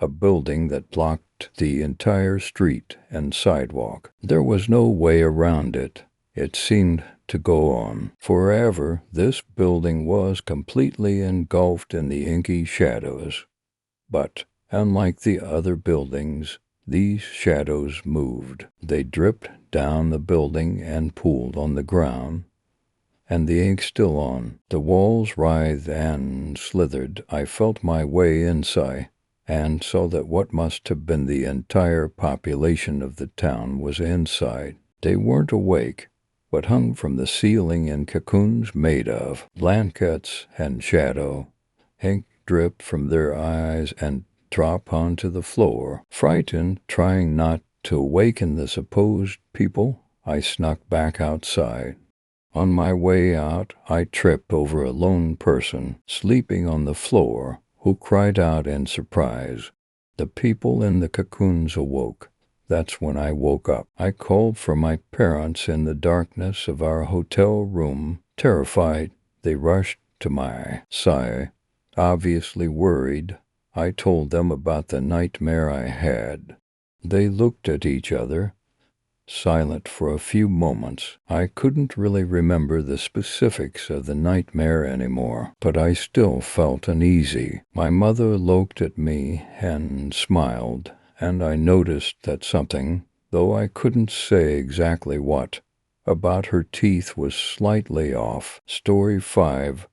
a building that blocked the entire street and sidewalk. There was no way around it. It seemed to go on forever. This building was completely engulfed in the inky shadows. But, unlike the other buildings, these shadows moved. They dripped down the building and pooled on the ground, and the ink still on. The walls writhed and slithered. I felt my way inside, and saw that what must have been the entire population of the town was inside. They weren't awake, but hung from the ceiling in cocoons made of blankets and shadow. Ink dripped from their eyes and dropped onto the floor. Frightened, trying not to awaken the supposed people, I snuck back outside. On my way out, I tripped over a lone person sleeping on the floor who cried out in surprise. The people in the cocoons awoke. That's when I woke up. I called for my parents in the darkness of our hotel room. Terrified, they rushed to my side. Obviously worried, I told them about the nightmare I had. They looked at each other, silent for a few moments. I couldn't really remember the specifics of the nightmare anymore, but I still felt uneasy. My mother looked at me and smiled, and I noticed that something, though I couldn't say exactly what, about her teeth was slightly off. Story 5.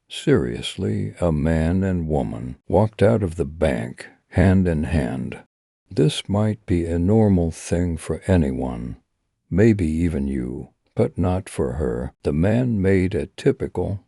Seriously, a man and woman walked out of the bank, hand in hand. This might be a normal thing for anyone, maybe even you, but not for her. The man made a typical,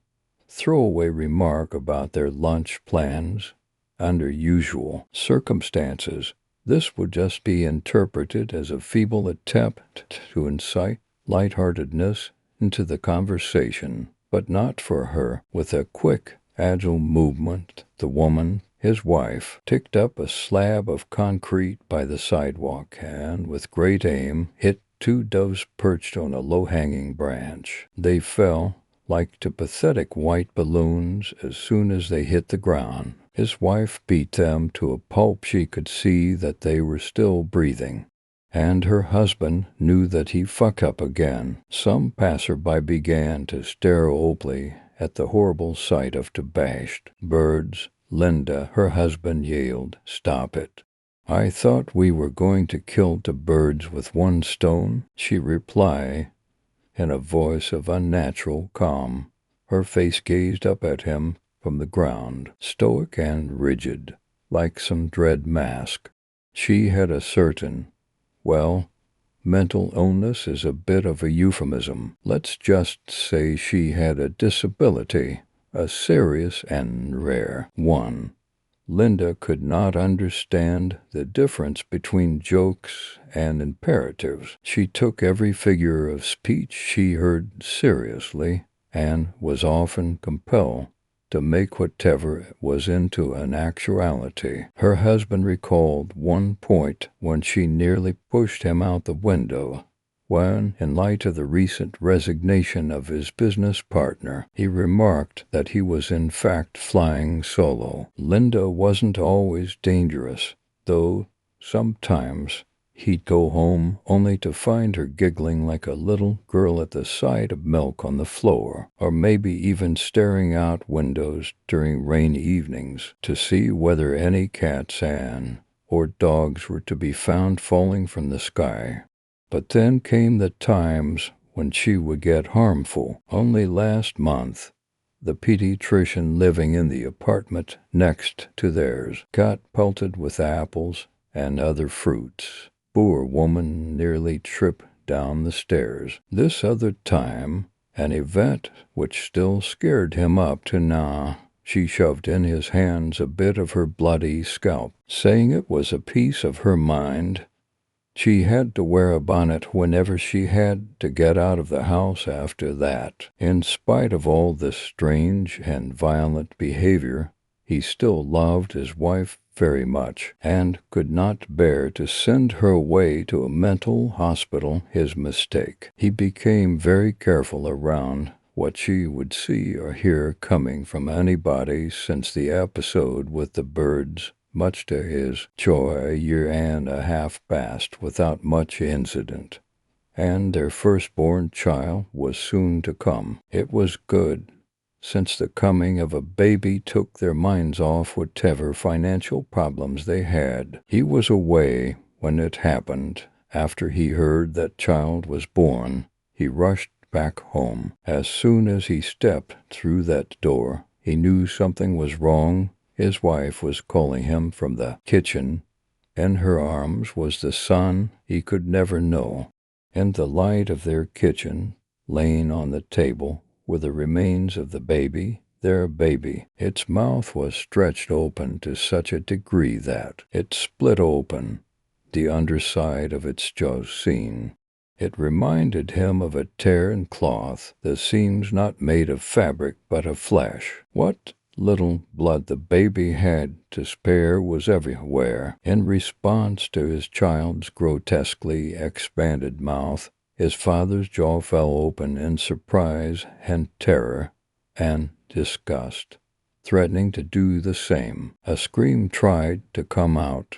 throwaway remark about their lunch plans. Under usual circumstances, this would just be interpreted as a feeble attempt to incite lightheartedness into the conversation, but not for her. With a quick, agile movement, the woman, his wife, ticked up a slab of concrete by the sidewalk and, with great aim, hit two doves perched on a low-hanging branch. They fell like two pathetic white balloons as soon as they hit the ground. His wife beat them to a pulp. She could see that they were still breathing, and her husband knew that he'd fuck up again. Some passerby began to stare openly at the horrible sight of two bashed birds. Linda, her husband, yelled, "Stop it. I thought we were going to kill two birds with one stone," she replied in a voice of unnatural calm. Her face gazed up at him from the ground, stoic and rigid, like some dread mask. She had a certain, well, mental illness is a bit of a euphemism. Let's just say she had a disability, a serious and rare one. Linda could not understand the difference between jokes and imperatives. She took every figure of speech she heard seriously, and was often compelled to make whatever was into an actuality. Her husband recalled one point when she nearly pushed him out the window, when, in light of the recent resignation of his business partner, he remarked that he was in fact flying solo. Linda wasn't always dangerous, though sometimes he'd go home only to find her giggling like a little girl at the sight of milk on the floor, or maybe even staring out windows during rainy evenings to see whether any cats or dogs were to be found falling from the sky. But then came the times when she would get harmful. Only last month, the pediatrician living in the apartment next to theirs got pelted with apples and other fruits. Poor woman nearly tripped down the stairs. This other time, an event which still scared him up to now, she shoved in his hands a bit of her bloody scalp, saying it was a piece of her mind. She had to wear a bonnet whenever she had to get out of the house after that. In spite of all this strange and violent behavior, he still loved his wife very much, and could not bear to send her away to a mental hospital. His mistake. He became very careful around what she would see or hear coming from anybody since the episode with the birds. Much to his joy, a year and a half passed without much incident, and their firstborn child was soon to come. It was good, since the coming of a baby took their minds off whatever financial problems they had. He was away when it happened. After he heard that child was born, he rushed back home. As soon as he stepped through that door, he knew something was wrong. His wife was calling him from the kitchen. In her arms was the son he could never know. In the light of their kitchen, laying on the table, were the remains of the baby, their baby. Its mouth was stretched open to such a degree that it split open, the underside of its jaws seen. It reminded him of a tear in cloth, the seams not made of fabric but of flesh. What little blood the baby had to spare was everywhere. In response to his child's grotesquely expanded mouth, his father's jaw fell open in surprise and terror and disgust, threatening to do the same. A scream tried to come out,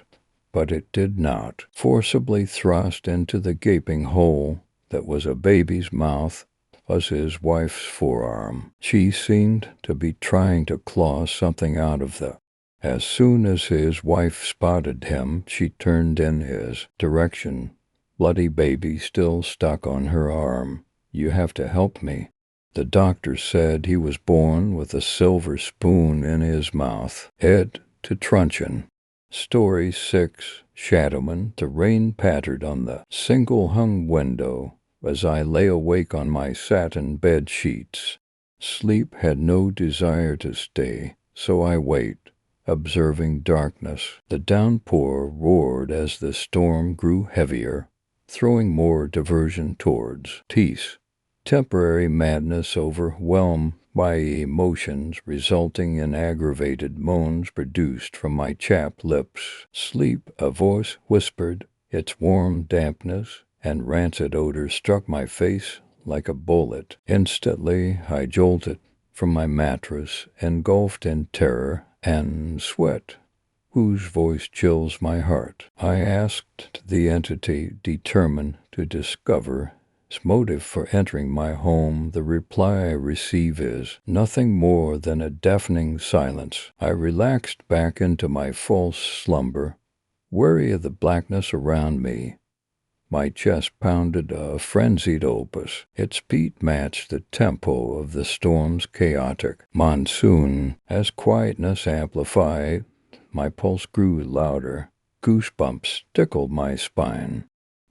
but it did not. Forcibly thrust into the gaping hole that was a baby's mouth was his wife's forearm. She seemed to be trying to claw something out of the. As soon as his wife spotted him, she turned in his direction. Bloody baby still stuck on her arm. "You have to help me." The doctor said he was born with a silver spoon in his mouth. Head to truncheon. Story 6. Shadowman. The rain pattered on the single-hung window as I lay awake on my satin bed sheets. Sleep had no desire to stay, so I wait, observing darkness. The downpour roared as the storm grew heavier, throwing more diversion towards peace. Temporary madness overwhelmed by emotions resulting in aggravated moans produced from my chapped lips. Sleep, a voice whispered. Its warm dampness and rancid odor struck my face like a bullet. Instantly I jolted from my mattress, engulfed in terror and sweat, whose voice chills my heart. I asked the entity, determined to discover its motive for entering my home. The reply I receive is nothing more than a deafening silence. I relaxed back into my false slumber, weary of the blackness around me. My chest pounded a frenzied opus. Its beat matched the tempo of the storm's chaotic monsoon. As quietness amplified, my pulse grew louder. Goosebumps tickled my spine.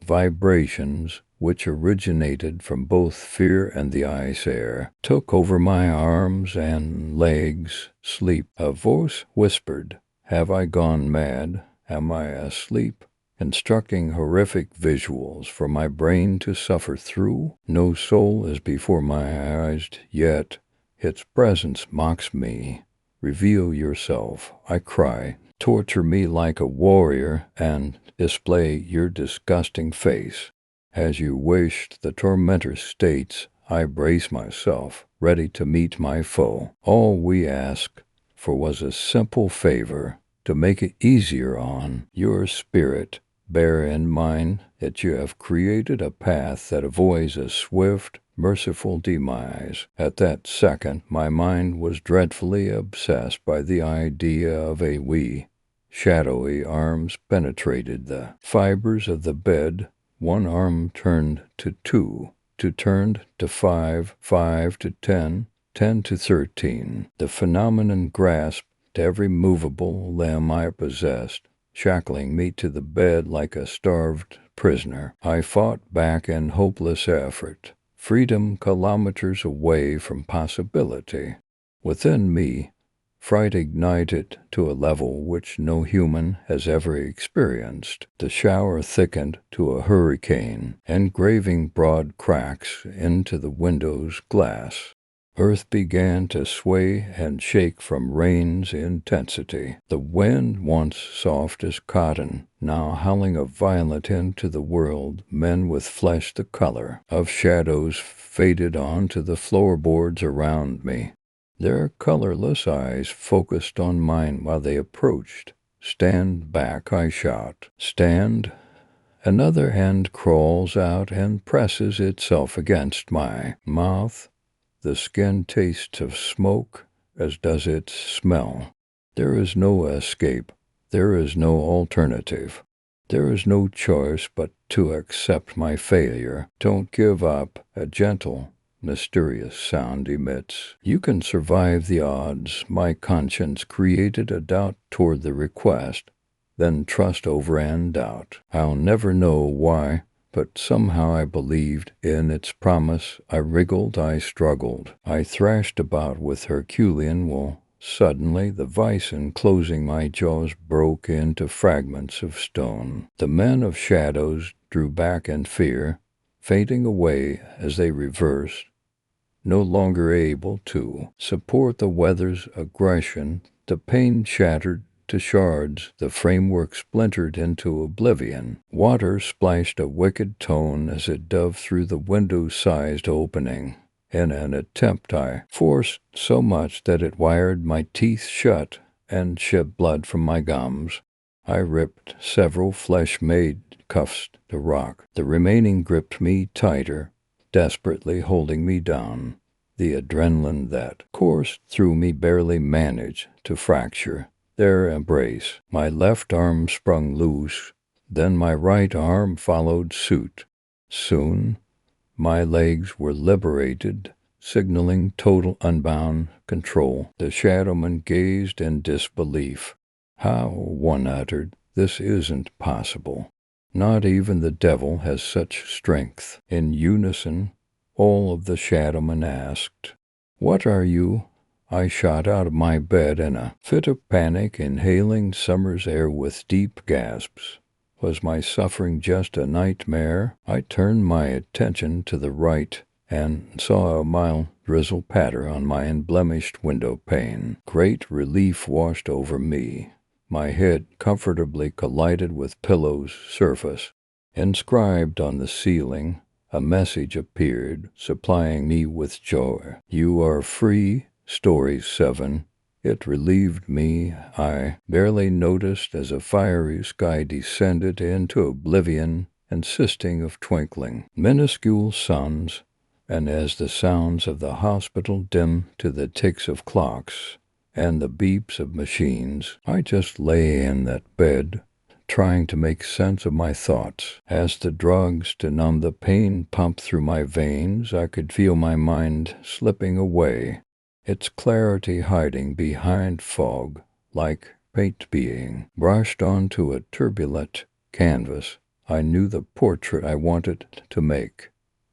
Vibrations, which originated from both fear and the ice air, took over my arms and legs. Sleep, a voice whispered. Have I gone mad? Am I asleep? Constructing horrific visuals for my brain to suffer through. No soul is before my eyes, yet its presence mocks me. Reveal yourself, I cry. Torture me like a warrior and display your disgusting face. As you wished, the tormentor states, I brace myself, ready to meet my foe. All we asked for was a simple favor, to make it easier on your spirit. Bear in mind that you have created a path that avoids a swift, merciful demise. At that second, my mind was dreadfully obsessed by the idea of a wee, shadowy arms penetrated the fibers of the bed One arm turned to 2, 2 turned to 5, 5 to 10, 10 to 13. The phenomenon grasped every movable limb I possessed, shackling me to the bed like a starved prisoner. I fought back in hopeless effort, freedom kilometers away from possibility. Within me, fright ignited to a level which no human has ever experienced. The shower thickened to a hurricane, engraving broad cracks into the window's glass. Earth began to sway and shake from rain's intensity. The wind, once soft as cotton, now howling a violent end to the world. Men with flesh the color of shadows faded onto the floorboards around me. Their colorless eyes focused on mine while they approached. "Stand back," I shout. "Stand." Another hand crawls out and presses itself against my mouth. The skin tastes of smoke, as does its smell. There is no escape. There is no alternative. There is no choice but to accept my failure. "Don't give up," a gentle, mysterious sound emits. "You can survive the odds." My conscience created a doubt toward the request, then trust overran doubt. I'll never know why, but somehow I believed in its promise. I wriggled, I struggled, I thrashed about with Herculean will. Suddenly, the vice enclosing my jaws broke into fragments of stone. The men of shadows drew back in fear, fading away as they reversed, no longer able to support the weather's aggression. The pane shattered to shards, the framework splintered into oblivion. Water splashed a wicked tone as it dove through the window-sized opening. In an attempt I forced so much that it wired my teeth shut and shed blood from my gums. I ripped several flesh-made cuffs to rock. The remaining gripped me tighter, desperately holding me down. The adrenaline that coursed through me barely managed to fracture their embrace. My left arm sprung loose, then my right arm followed suit. Soon, my legs were liberated, signaling total unbound control. The shadowman gazed in disbelief. "How," one uttered, "this isn't possible. Not even the devil has such strength." In unison, all of the shadowmen asked, "What are you?" I shot out of my bed in a fit of panic, inhaling summer's air with deep gasps. Was my suffering just a nightmare? I turned my attention to the right and saw a mild drizzle patter on my unblemished window pane. Great relief washed over me. My head comfortably collided with pillow's surface. Inscribed on the ceiling, a message appeared, supplying me with joy. "You are free." Story 7. It relieved me. I barely noticed as a fiery sky descended into oblivion, insisting of twinkling, minuscule suns, and as the sounds of the hospital dimmed to the ticks of clocks and the beeps of machines, I just lay in that bed, trying to make sense of my thoughts. As the drugs to numb the pain pumped through my veins, I could feel my mind slipping away, its clarity hiding behind fog, like paint being brushed onto a turbulent canvas. I knew the portrait I wanted to make,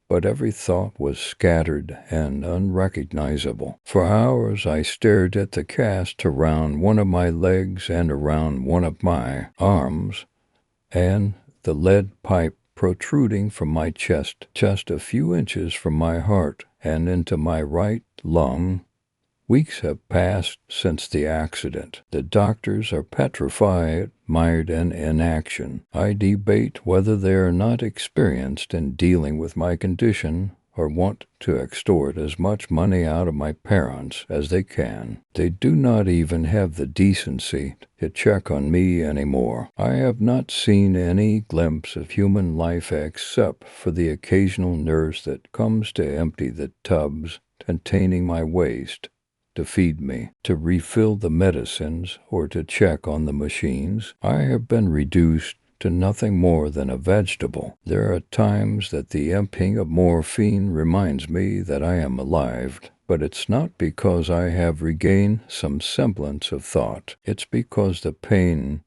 but every thought was scattered and unrecognizable. For hours I stared at the cast around one of my legs and around one of my arms, and the lead pipe protruding from my chest just a few inches from my heart and into my right lung. Weeks have passed since the accident. The doctors are petrified, mired in inaction. I debate whether they are not experienced in dealing with my condition or want to extort as much money out of my parents as they can. They do not even have the decency to check on me anymore. I have not seen any glimpse of human life except for the occasional nurse that comes to empty the tubs containing my waste, to feed me, to refill the medicines, or to check on the machines. I have been reduced to nothing more than a vegetable. There are times that the emptying of morphine reminds me that I am alive, but it's not because I have regained some semblance of thought. It's because the pain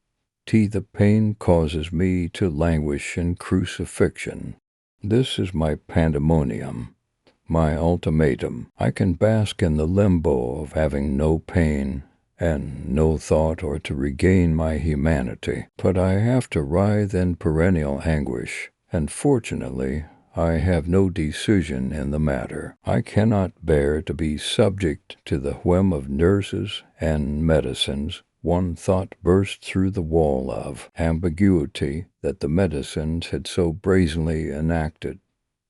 causes me to languish in crucifixion. This is my pandemonium, my ultimatum. I can bask in the limbo of having no pain and no thought or to regain my humanity, but I have to writhe in perennial anguish, and fortunately I have no decision in the matter. I cannot bear to be subject to the whim of nurses and medicines. One thought burst through the wall of ambiguity that the medicines had so brazenly enacted.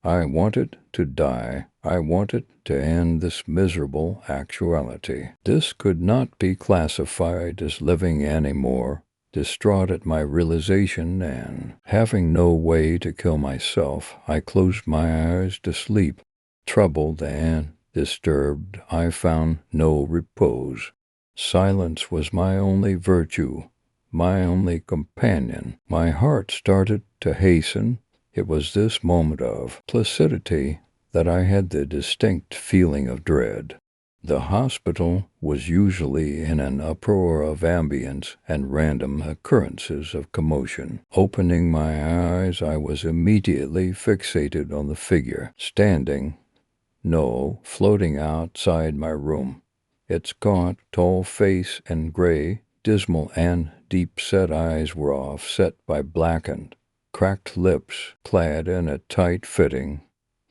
I wanted to die. I wanted to end this miserable actuality. This could not be classified as living any more. Distraught at my realization and having no way to kill myself, I closed my eyes to sleep. Troubled and disturbed, I found no repose. Silence was my only virtue, my only companion. My heart started to hasten. It was this moment of placidity that I had the distinct feeling of dread. The hospital was usually in an uproar of ambience and random occurrences of commotion. Opening my eyes, I was immediately fixated on the figure, floating outside my room. Its gaunt, tall face and gray, dismal and deep-set eyes were offset by blackened, cracked lips, clad in a tight-fitting,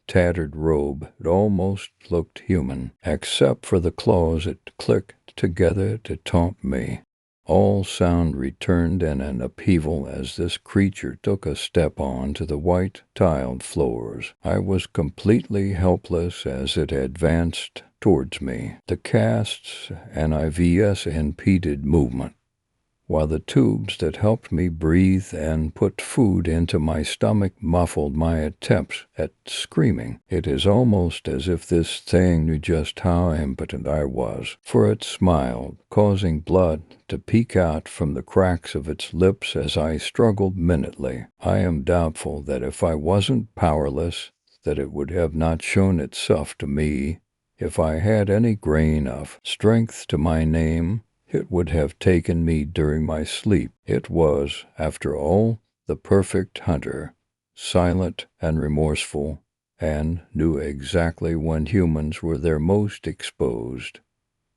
tattered robe. It almost looked human, except for the claws it clicked together to taunt me. All sound returned in an upheaval as this creature took a step on to the white tiled floors. I was completely helpless as it advanced towards me. The casts and IVs impeded movement, while the tubes that helped me breathe and put food into my stomach muffled my attempts at screaming. It is almost as if this thing knew just how impotent I was, for it smiled, causing blood to peek out from the cracks of its lips as I struggled minutely. I am doubtful that if I wasn't powerless, that it would have not shown itself to me. If I had any grain of strength to my name, it would have taken me during my sleep. It was, after all, the perfect hunter, silent and remorseful, and knew exactly when humans were their most exposed,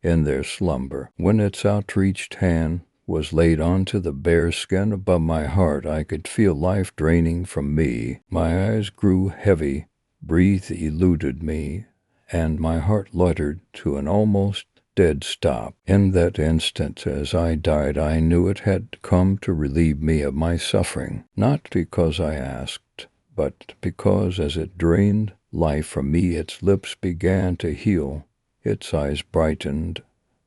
in their slumber. When its outreached hand was laid onto the bare skin above my heart, I could feel life draining from me. My eyes grew heavy, breath eluded me, and my heart loitered to an almost dead stop. In that instant, as I died, I knew it had come to relieve me of my suffering, not because I asked, but because as it drained life from me, its lips began to heal, its eyes brightened,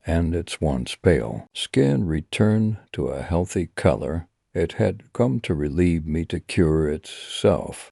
and its once pale skin returned to a healthy color. It had come to relieve me, to cure itself.